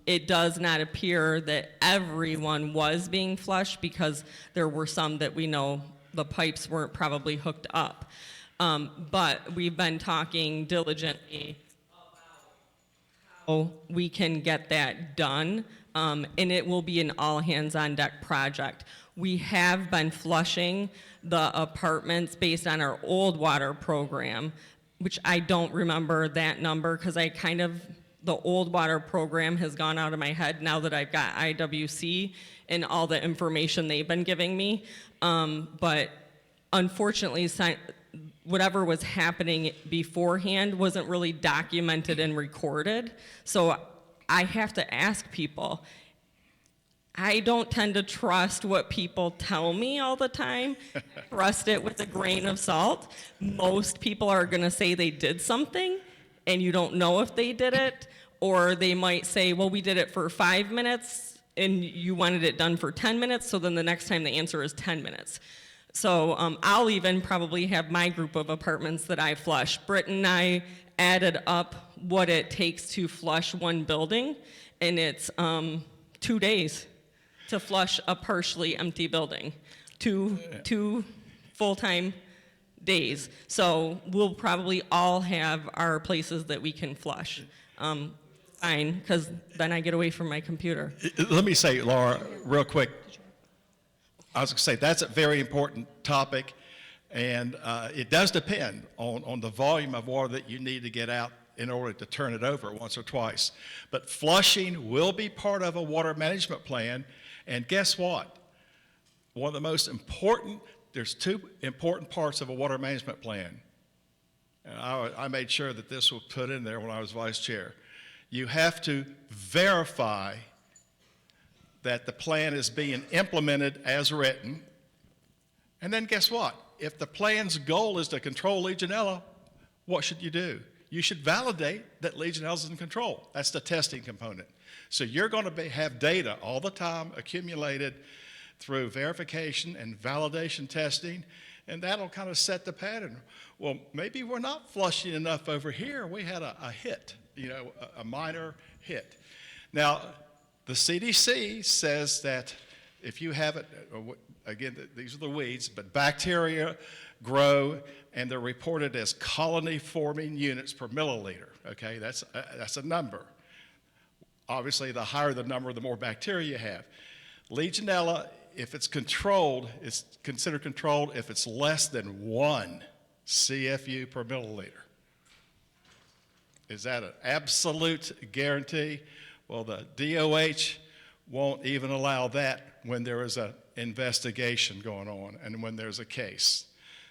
It does not appear that everyone was being flushed because there were some that we know the pipes weren't probably hooked up. But we've been talking diligently about how we can get that done, and it will be an all-hands-on-deck project. We have been flushing the apartments based on our old water program, which I don't remember that number because the old water program has gone out of my head now that I've got IWC and all the information they've been giving me. But unfortunately, whatever was happening beforehand wasn't really documented and recorded. So I have to ask people. I don't tend to trust what people tell me all the time. Trust it with a grain of salt. Most people are gonna say they did something and you don't know if they did it, or they might say, well, we did it for 5 minutes and you wanted it done for 10 minutes, so then the next time the answer is 10 minutes. So I'll even probably have my group of apartments that I flush. Britt and I added up what it takes to flush one building, and it's 2 days to flush a partially empty building. Two full-time days. So we'll probably all have our places that we can flush. Fine, because then I get away from my computer. Let me say, Laura, real quick, I was going to say that's a very important topic, and it does depend on the volume of water that you need to get out in order to turn it over once or twice. But flushing will be part of a water management plan, and guess what? One of the most important, there's 2 important parts of a water management plan. And I made sure that this was put in there when I was vice chair. You have to verify that the plan is being implemented as written. And then guess what? If the plan's goal is to control Legionella, what should you do? You should validate that Legionella is in control. That's the testing component. So you're going to have data all the time accumulated through verification and validation testing, and that'll kind of set the pattern. Well, maybe we're not flushing enough over here. We had a hit, a minor hit. Now, The CDC says that if you have it, again, these are the weeds, but bacteria grow and they're reported as colony-forming units per milliliter. Okay, that's a number. Obviously, the higher the number, the more bacteria you have. Legionella, if it's controlled, it's considered controlled if it's less than 1 CFU per milliliter. Is that an absolute guarantee? Well, the DOH won't even allow that when there is an investigation going on and when there's a case.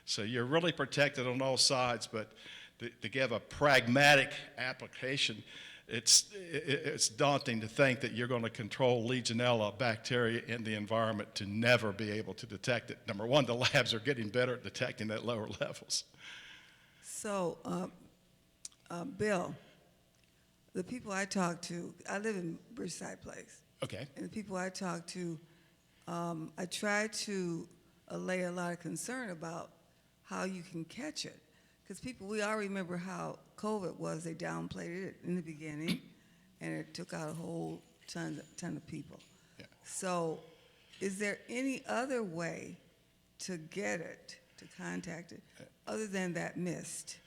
So you're really protected on all sides, but to give a pragmatic application, it's daunting to think that you're going to control Legionella bacteria in the environment to never be able to detect it. Number one, the labs are getting better at detecting at lower levels. So, Bill, the people I talk to, I live in Bridgeside Place. Okay. And the people I talk to, I try to allay a lot of concern about how you can catch it. Because people, we all remember how COVID was. They downplayed it in the beginning, and it took out a whole ton of people. Yeah. So is there any other way to get it, to contact it, other than that mist?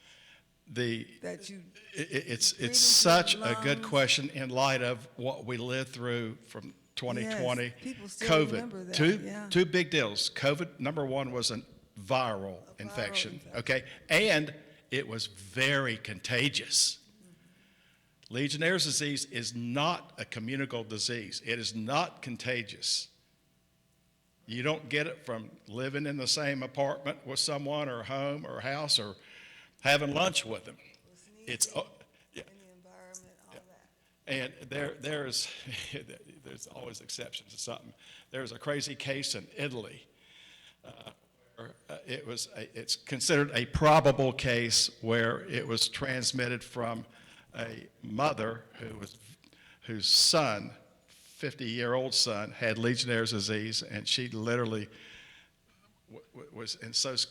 That you It's breathe into such your a good lungs? question in light of what we lived through from 2020, Yes, people still COVID. remember that, yeah. Two big deals. COVID, number one, was a viral infection, okay? And it was very contagious. Legionnaire's disease is not a communicable disease. It is not contagious. You don't get it from living in the same apartment with someone or home or house or having lunch with them. It's yeah. in the environment, all that. And there's always exceptions to something. There's a crazy case in Italy. It's considered a probable case where it was transmitted from a mother whose son, 50-year-old son, had Legionnaire's disease, and she literally was in such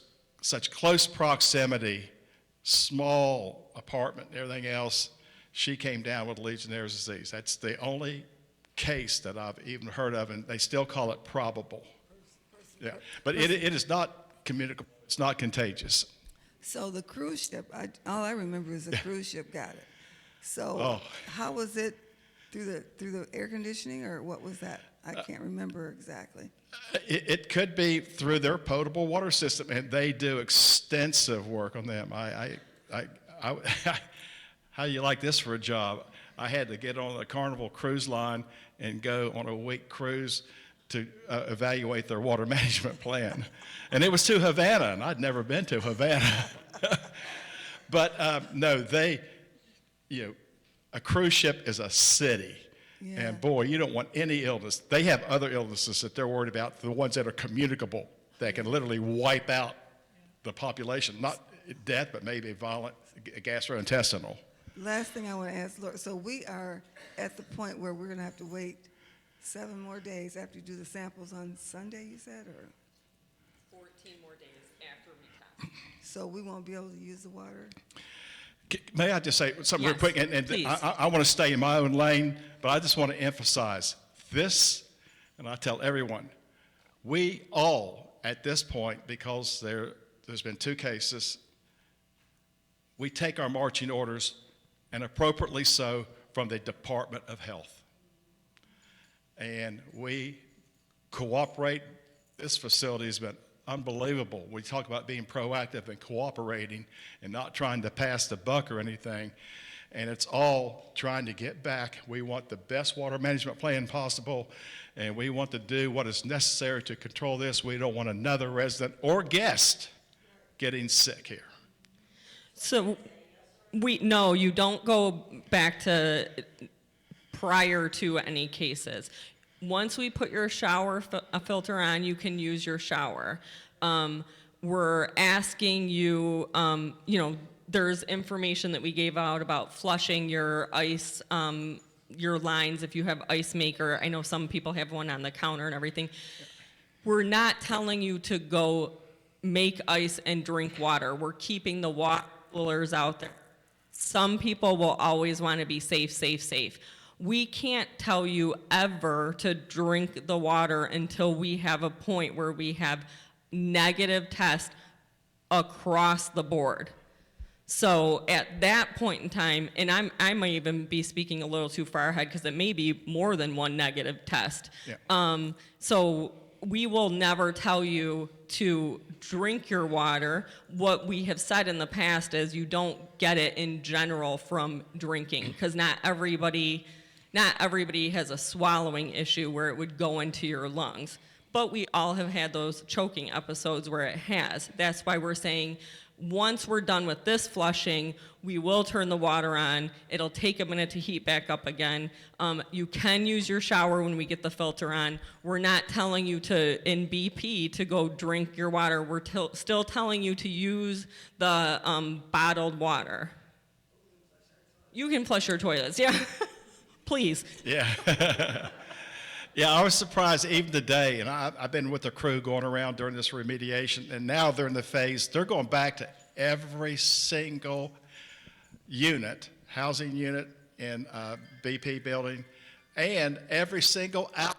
close proximity, small apartment and everything else, she came down with Legionnaire's disease. That's the only case that I've even heard of, and they still call it probable. Yeah, but it is not communicable. It's not contagious. So the cruise ship, all I remember is the cruise ship got it. So Oh. how was it through the air conditioning, or what was that? I can't remember exactly. It could be through their potable water system, and they do extensive work on them. How do you like this for a job? I had to get on the Carnival cruise line and go on a week cruise to evaluate their water management plan. And it was to Havana, and I'd never been to Havana. But no, a cruise ship is a city. Yeah. And boy, you don't want any illness. They have other illnesses that they're worried about, the ones that are communicable, that can literally wipe out the population. Not death, but maybe violent gastrointestinal. Last thing I want to ask, Laura, so we are at the point where we're going to have to wait 7 more days after you do the samples on Sunday, you said, or? 14 more days after we test. So we won't be able to use the water? May I just say something real Yes, quick? And please. I want to stay in my own lane, but I just want to emphasize this, and I tell everyone, we all, at this point, because there's been 2 cases, we take our marching orders, and appropriately so, from the Department of Health. And we cooperate. This facility has been unbelievable. We talk about being proactive and cooperating and not trying to pass the buck or anything. And it's all trying to get back. We want the best water management plan possible, and we want to do what is necessary to control this. We don't want another resident or guest getting sick here. So no, you don't go back to prior to any cases. Once we put your shower filter on, you can use your shower. We're asking you, there's information that we gave out about flushing your ice, your lines if you have ice maker. I know some people have one on the counter and everything. We're not telling you to go make ice and drink water. We're keeping the water coolers out there. Some people will always want to be safe, safe, safe. We can't tell you ever to drink the water until we have a point where we have negative tests across the board. So at that point in time, and I might even be speaking a little too far ahead because it may be more than one negative test. Yeah. So we will never tell you to drink your water. What we have said in the past is you don't get it in general from drinking, because not everybody has a swallowing issue where it would go into your lungs. But we all have had those choking episodes where it has. That's why we're saying once we're done with this flushing, we will turn the water on. It'll take a minute to heat back up again. You can use your shower when we get the filter on. We're not telling you to, in BP, to go drink your water. We're still telling you to use the bottled water. You can flush your toilets, yeah. Please. Yeah. Yeah, I was surprised even today, and I've been with the crew going around during this remediation, and now they're in the phase, they're going back to every single unit, housing unit in BP building, and every single outlet.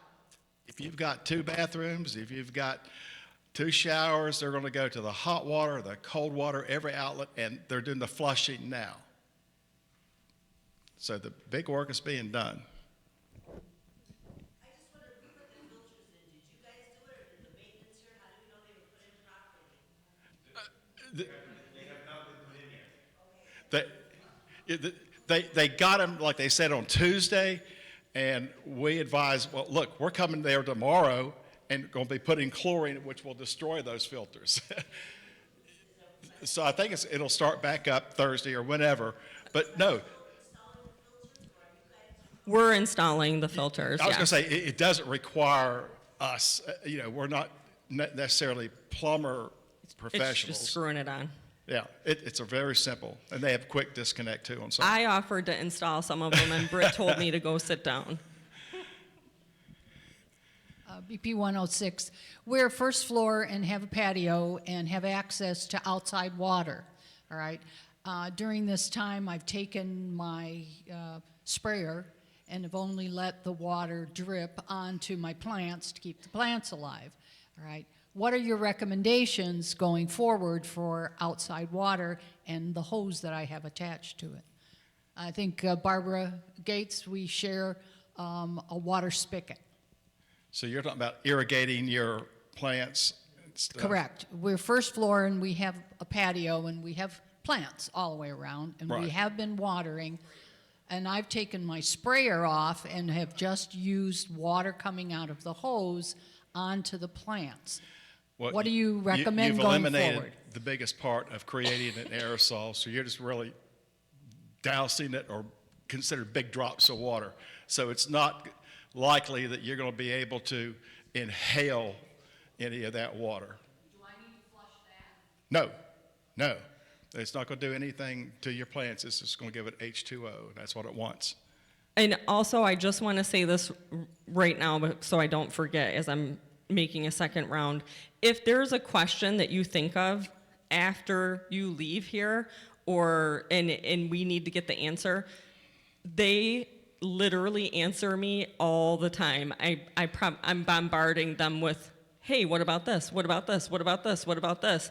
If you've got 2 bathrooms, if you've got 2 showers, they're going to go to the hot water, the cold water, every outlet, and they're doing the flushing now. So the big work is being done. They got them, like they said, on Tuesday, and we advised, well, look, we're coming there tomorrow and going to be putting chlorine, which will destroy those filters. So I think it'll start back up Thursday or whenever, but no. We're installing the filters, I was yes. going to say, it doesn't require us, we're not necessarily plumber professionals. It's just screwing it on. Yeah, it's a very simple, and they have quick disconnect too on some. I offered to install some of them, and Britt told me to go sit down. BP 106, we're first floor and have a patio and have access to outside water, all right? During this time, I've taken my sprayer and have only let the water drip onto my plants to keep the plants alive, all right? What are your recommendations going forward for outside water and the hose that I have attached to it? I think Barbara Gates, we share a water spigot. So you're talking about irrigating your plants and stuff? Correct. We're first floor and we have a patio and we have plants all the way around, and we Right. have been watering. And I've taken my sprayer off and have just used water coming out of the hose onto the plants. Well, What do you recommend you've going eliminated forward? the biggest part of creating an aerosol, so you're just really dousing it or considered big drops of water. So it's not likely that you're going to be able to inhale any of that water. Do I need to flush that? No. It's not going to do anything to your plants. It's just going to give it H2O. That's what it wants. And also, I just want to say this right now, so I don't forget as I'm making a second round. If there's a question that you think of after you leave here, and we need to get the answer, they literally answer me all the time. I'm bombarding them with, hey, what about this? What about this? What about this? What about this?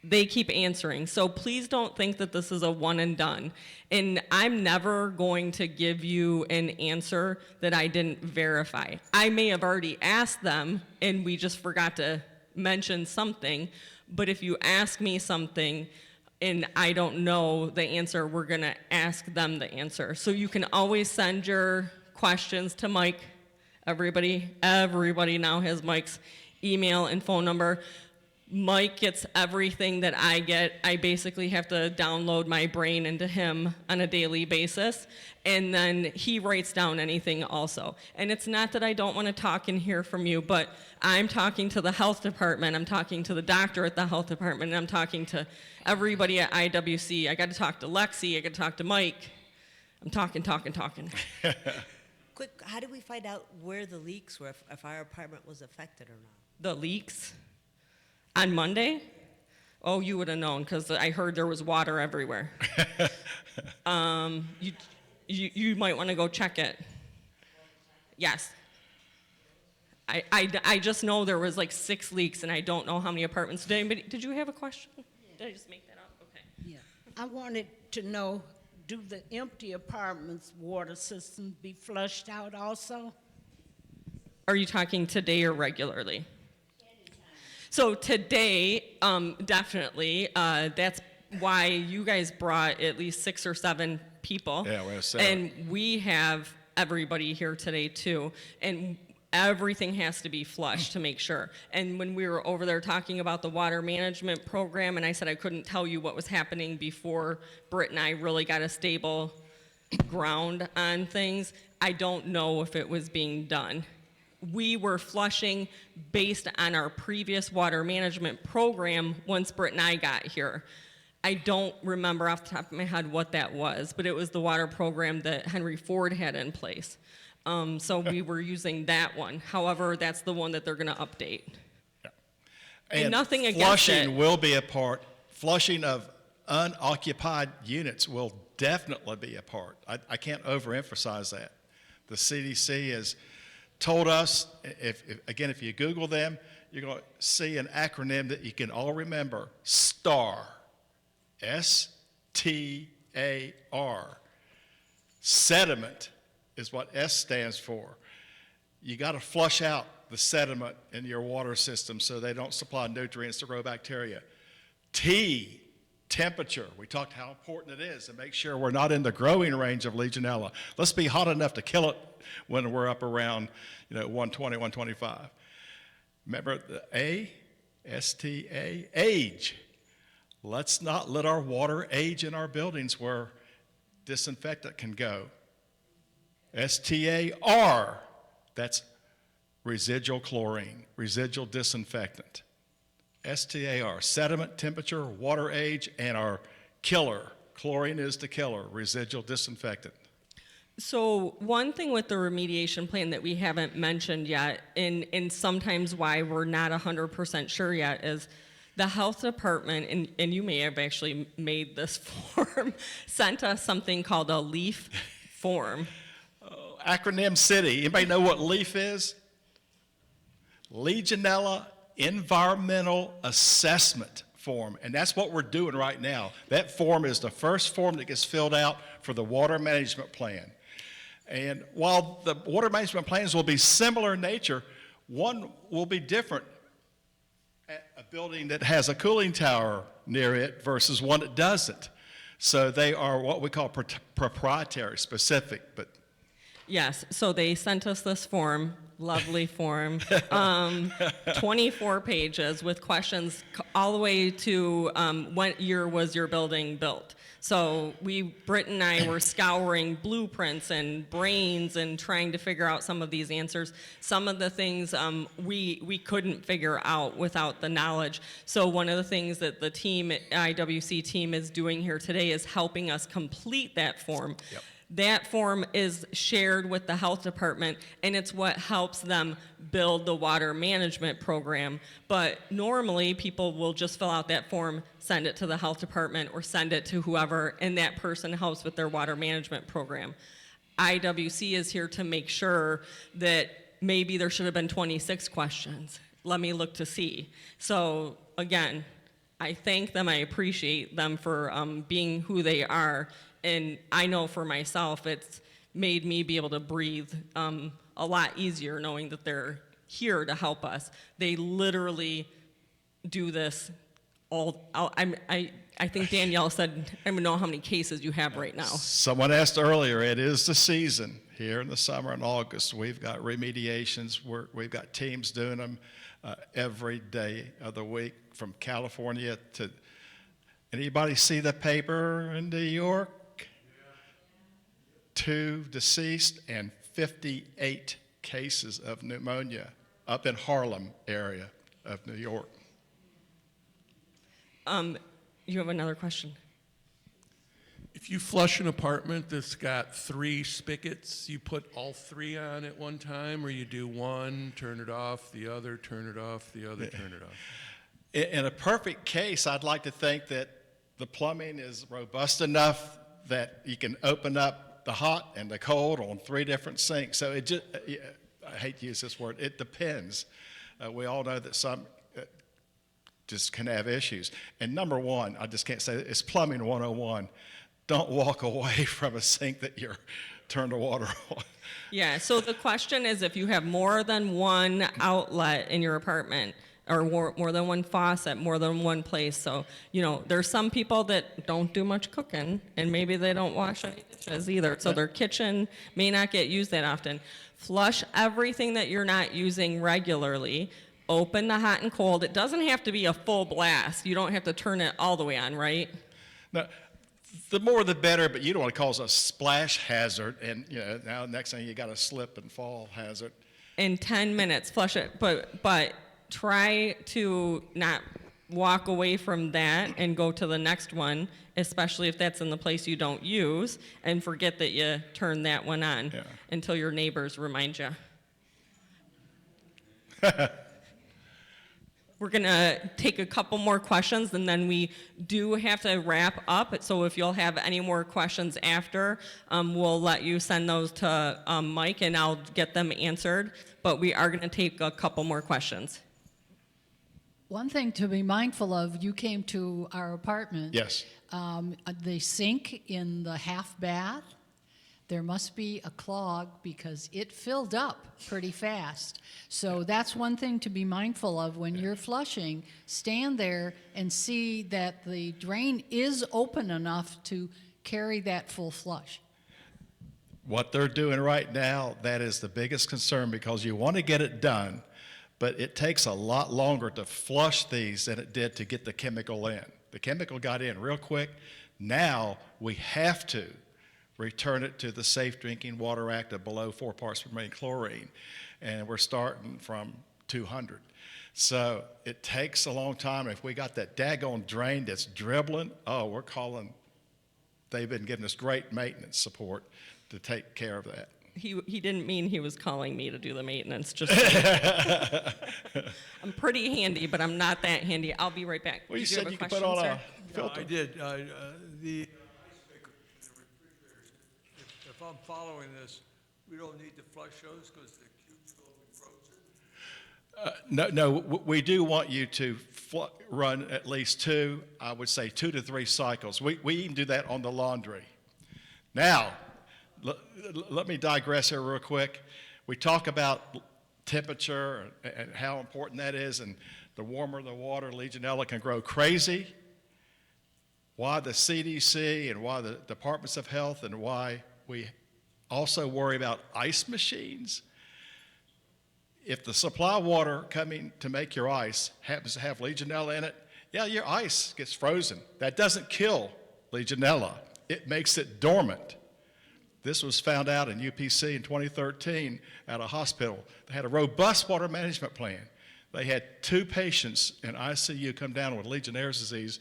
They keep answering. So please don't think that this is a one and done. And I'm never going to give you an answer that I didn't verify. I may have already asked them and we just forgot to mention something, but if you ask me something and I don't know the answer, we're gonna ask them the answer. So you can always send your questions to Mike. Everybody now has Mike's email and phone number. Mike gets everything that I get. I basically have to download my brain into him on a daily basis, and then he writes down anything also. And it's not that I don't want to talk and hear from you, but I'm talking to the health department, I'm talking to the doctor at the health department, and I'm talking to everybody at IWC. I got to talk to Lexi, I got to talk to Mike. I'm talking. Quick, how did we find out where the leaks were, if our apartment was affected or not? The leaks? On Monday? Oh, you would have known, because I heard there was water everywhere. You might want to go check it. Yes. I just know there was like 6 leaks, and I don't know how many apartments. Did you have a question? Did I just make that up? Okay. Yeah. I wanted to know, do the empty apartments' water systems be flushed out also? Are you talking today or regularly? So today, definitely. That's why you guys brought at least 6 or 7 people. Yeah, we have 7. And we have everybody here today too. And everything has to be flushed to make sure. And when we were over there talking about the water management program, and I said I couldn't tell you what was happening before Britt and I really got a stable ground on things, I don't know if it was being done. We were flushing based on our previous water management program once Britt and I got here. I don't remember off the top of my head what that was, but it was the water program that Henry Ford had in place. So we were using that one. However, that's the one that they're going to update. Yeah. And nothing against flushing it. will be a part. Flushing of unoccupied units will definitely be a part. I can't overemphasize that. The CDC has told us, if you Google them, you're going to see an acronym that you can all remember, STAR, S-T-A-R. Sediment is what S stands for. You got to flush out the sediment in your water system so they don't supply nutrients to grow bacteria. T, temperature. We talked how important it is to make sure we're not in the growing range of Legionella. Let's be hot enough to kill it when we're up around 120, 125. Remember the A, S-T-A, age. Let's not let our water age in our buildings where disinfectant can go. S-T-A-R, that's residual chlorine, residual disinfectant. S-T-A-R, sediment, temperature, water age, and our killer. Chlorine is the killer, residual disinfectant. So one thing with the remediation plan that we haven't mentioned yet, and sometimes why we're not 100% sure yet, is the health department, and you may have actually made this form, sent us something called a LEAF form. Acronym City. Anybody know what LEAF is? Legionella Environmental Assessment Form. And that's what we're doing right now. That form is the first form that gets filled out for the water management plan. And while the water management plans will be similar in nature, one will be different at a building that has a cooling tower near it versus one that doesn't. So they are what we call proprietary, specific, but Yes, so they sent us this form, lovely form, 24 pages with questions all the way to what year was your building built. So Britt and I were scouring blueprints and brains and trying to figure out some of these answers. Some of the things we couldn't figure out without the knowledge. So one of the things that the team, IWC team, is doing here today is helping us complete that form. Yep. That form is shared with the health department, and it's what helps them build the water management program. But normally, people will just fill out that form, send it to the health department, or send it to whoever, and that person helps with their water management program. IWC is here to make sure that maybe there should have been 26 questions. Let me look to see. So again, I thank them, I appreciate them for being who they are. And I know for myself, it's made me be able to breathe a lot easier knowing that they're here to help us. They literally do this all. I think Danielle said, I don't even know how many cases you have right now. someone asked earlier, it is the season here in the summer in August. We've got remediations. We've got teams doing them every day of the week from California to. Anybody see the paper in New York? 2 deceased and 58 cases of pneumonia up in Harlem area of New York. You have another question? If you flush an apartment that's got 3 spigots, you put all 3 on at one time, or you do one, turn it off, the other, turn it off, the other, turn it off? In a perfect case, I'd like to think that the plumbing is robust enough that you can open up the hot and the cold on 3 different sinks. So it just, I hate to use this word, it depends. We all know that some just can have issues. And number one, I just can't say it, it's plumbing 101. Don't walk away from a sink that you're turned the water on. Yeah, so the question is if you have more than one outlet in your apartment, or more than one faucet, more than one place. So, there's some people that don't do much cooking, and maybe they don't wash any dishes either. So their kitchen may not get used that often. Flush everything that you're not using regularly. Open the hot and cold. It doesn't have to be a full blast. You don't have to turn it all the way on, right? Now, the more the better, but you don't want to cause a splash hazard, and now next thing you got a slip and fall hazard. In 10 minutes, flush it. But try to not walk away from that and go to the next one, especially if that's in the place you don't use, and forget that you turned that one on until your neighbors remind you. We're going to take a couple more questions, and then we do have to wrap up. So if you'll have any more questions after, we'll let you send those to Mike, and I'll get them answered. But we are going to take a couple more questions. One thing to be mindful of, you came to our apartment. Yes. The sink in the half bath, there must be a clog because it filled up pretty fast. So that's one thing to be mindful of when you're flushing. Stand there and see that the drain is open enough to carry that full flush. What they're doing right now, that is the biggest concern because you want to get it done, but it takes a lot longer to flush these than it did to get the chemical in. The chemical got in real quick. Now we have to return it to the Safe Drinking Water Act of below 4 parts per million chlorine, and we're starting from 200. So it takes a long time. If we got that daggone drain that's dribbling, we're calling, they've been giving us great maintenance support to take care of that. He didn't mean he was calling me to do the maintenance. Just I'm pretty handy, but I'm not that handy. I'll be right back. Well, you Did said have you a could question, put on sir? a filter. I did. The if I'm following this, we don't need to flush those because the cube's will be frozen? No, we do want you to run at least 2, I would say 2 to 3 cycles. We even do that on the laundry. Now, let me digress here real quick. We talk about temperature and how important that is, and the warmer the water, Legionella can grow crazy. Why the CDC and why the Departments of Health and why we also worry about ice machines. If the supply water coming to make your ice happens to have Legionella in it, your ice gets frozen. That doesn't kill Legionella. It makes it dormant. This was found out in UPC in 2013 at a hospital. They had a robust water management plan. They had 2 patients in ICU come down with Legionnaire's disease,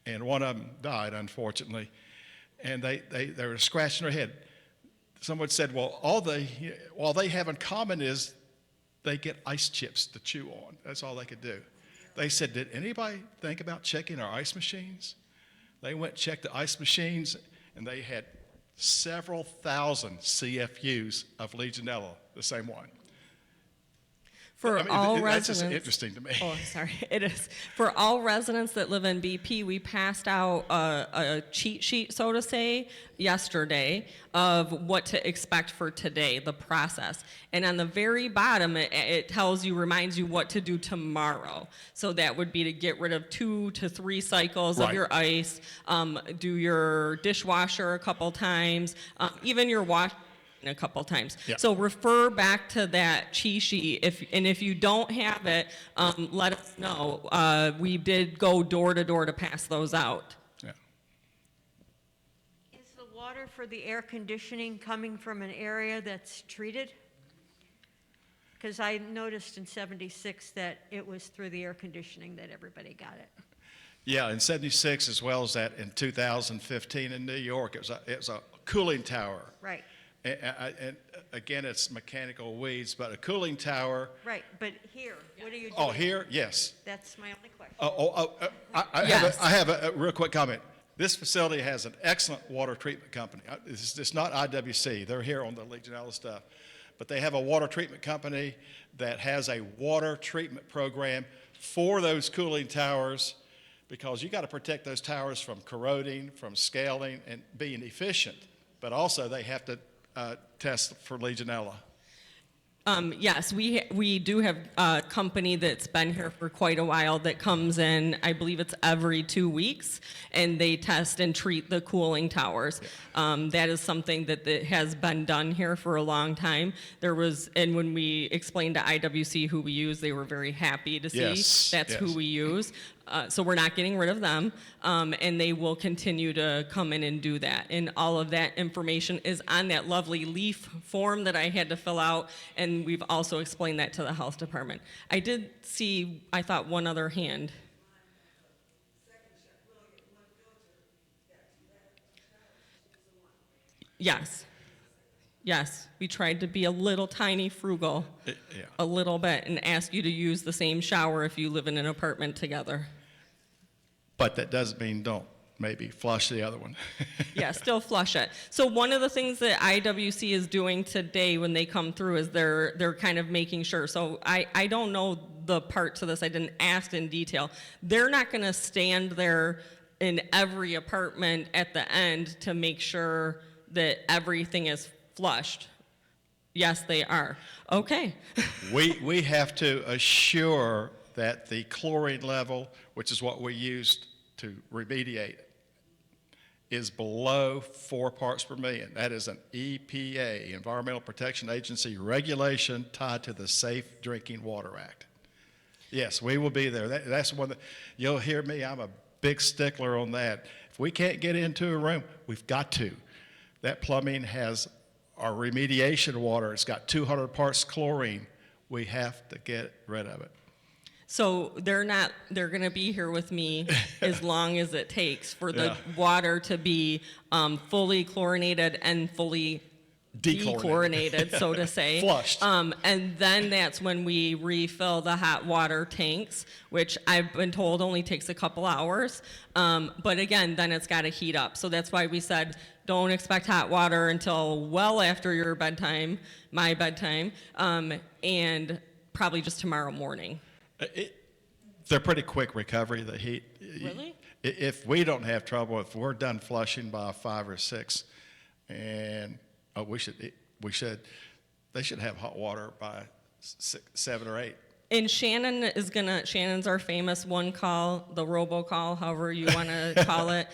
and one of them died, unfortunately. And they were scratching their head. Someone said, well, all they have in common is they get ice chips to chew on. That's all they could do. They said, did anybody think about checking our ice machines? They went and checked the ice machines, and they had several thousand CFUs of Legionella, the same one. For all that's residents, just interesting to me. Oh, sorry, it is. For all residents that live in BP, we passed out a cheat sheet, so to say, yesterday of what to expect for today, the process. And on the very bottom, it reminds you what to do tomorrow. So that would be to get rid of 2 to 3 cycles of your ice, do your dishwasher a couple times, even your wash a couple times. Yeah. So refer back to that cheat sheet. If you don't have it, let us know. We did go door to door to pass those out. Yeah. Is the water for the air conditioning coming from an area that's treated? Because I noticed in '76 that it was through the air conditioning that everybody got it. Yeah, in '76 as well as that in 2015 in New York, it was a cooling tower. Right. And again, it's mechanical weeds, but a cooling tower. Right, but here, what are you doing? Oh, here, yes. That's my only question. I have a real quick comment. This facility has an excellent water treatment company. It's not IWC. They're here on the Legionella stuff. But they have a water treatment company that has a water treatment program for those cooling towers, because you got to protect those towers from corroding, from scaling, and being efficient. But also they have to test for Legionella. Yes, we do have a company that's been here for quite a while that comes in, I believe it's every 2 weeks, and they test and treat the cooling towers. That is something that has been done here for a long time. And when we explained to IWC who we use, they were very happy to see that's who we use. So we're not getting rid of them, and they will continue to come in and do that. And all of that information is on that lovely leaf form that I had to fill out, and we've also explained that to the health department. I did see, I thought, one other hand. Yes. Yes, we tried to be a little tiny frugal, a little bit, and ask you to use the same shower if you live in an apartment together. But that doesn't mean don't maybe flush the other one. Yeah, still flush it. So one of the things that IWC is doing today when they come through is they're kind of making sure. So I don't know the part to this. I didn't ask in detail. They're not going to stand there in every apartment at the end to make sure that everything is flushed. Yes, they are. Okay. We have to assure that the chlorine level, which is what we used to remediate, is below 4 parts per million. That is an EPA, Environmental Protection Agency regulation tied to the Safe Drinking Water Act. Yes, we will be there. That's one that you'll hear me. I'm a big stickler on that. If we can't get into a room, we've got to. That plumbing has our remediation water. It's got 200 parts chlorine. We have to get rid of it. So they're going to be here with me as long as it takes for the water to be fully chlorinated and fully dechlorinated, so to say. Flushed. And then that's when we refill the hot water tanks, which I've been told only takes a couple hours. But again, then it's got to heat up. So that's why we said don't expect hot water until well after your bedtime, my bedtime, and probably just tomorrow morning. They're pretty quick recovery, the heat. Really? If we don't have trouble, if we're done flushing by 5 or 6, and they should have hot water by 6, 7 or 8. And Shannon's our famous one call, the robocall, however you want to call it.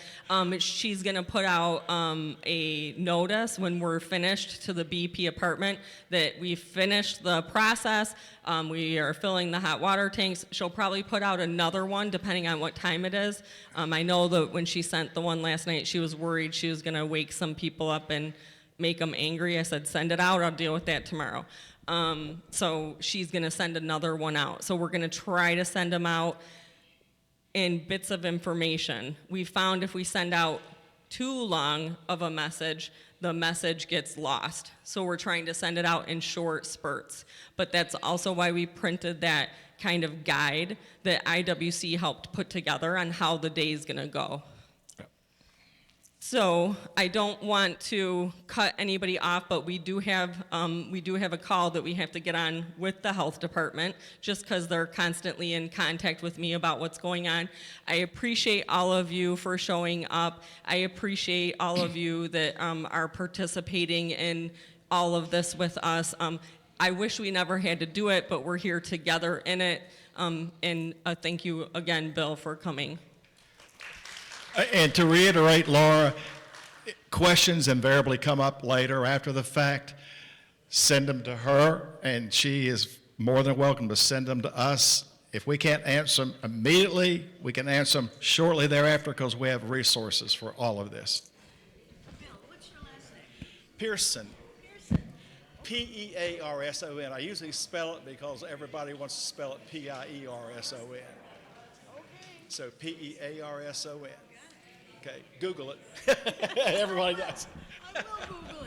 She's gonna put out a notice when we're finished to the BP apartment that we finished the process. We are filling the hot water tanks. She'll probably put out another one depending on what time it is. I know that when she sent the one last night, she was worried she was gonna wake some people up and make them angry. I said, send it out, I'll deal with that tomorrow. So she's gonna send another one out. So we're gonna try to send them out in bits of information. We found if we send out too long of a message, the message gets lost. So we're trying to send it out in short spurts. But that's also why we printed that kind of guide that IWC helped put together on how the day's gonna go. So I don't want to cut anybody off, but we do have a call that we have to get on with the health department just because they're constantly in contact with me about what's going on. I appreciate all of you for showing up. I appreciate all of you that are participating in all of this with us. I wish we never had to do it, but we're here together in it. And thank you again, Bill, for coming. And to reiterate, Laura, questions invariably come up later after the fact. Send them to her, and she is more than welcome to send them to us. If we can't answer them immediately, we can answer them shortly thereafter because we have resources for all of this. Bill, what's your last name? Pearson. Pearson. P-E-A-R-S-O-N. I usually spell it because everybody wants to spell it P-I-E-R-S-O-N. Okay. So P-E-A-R-S-O-N. Okay, Google it. Everybody does. I will Google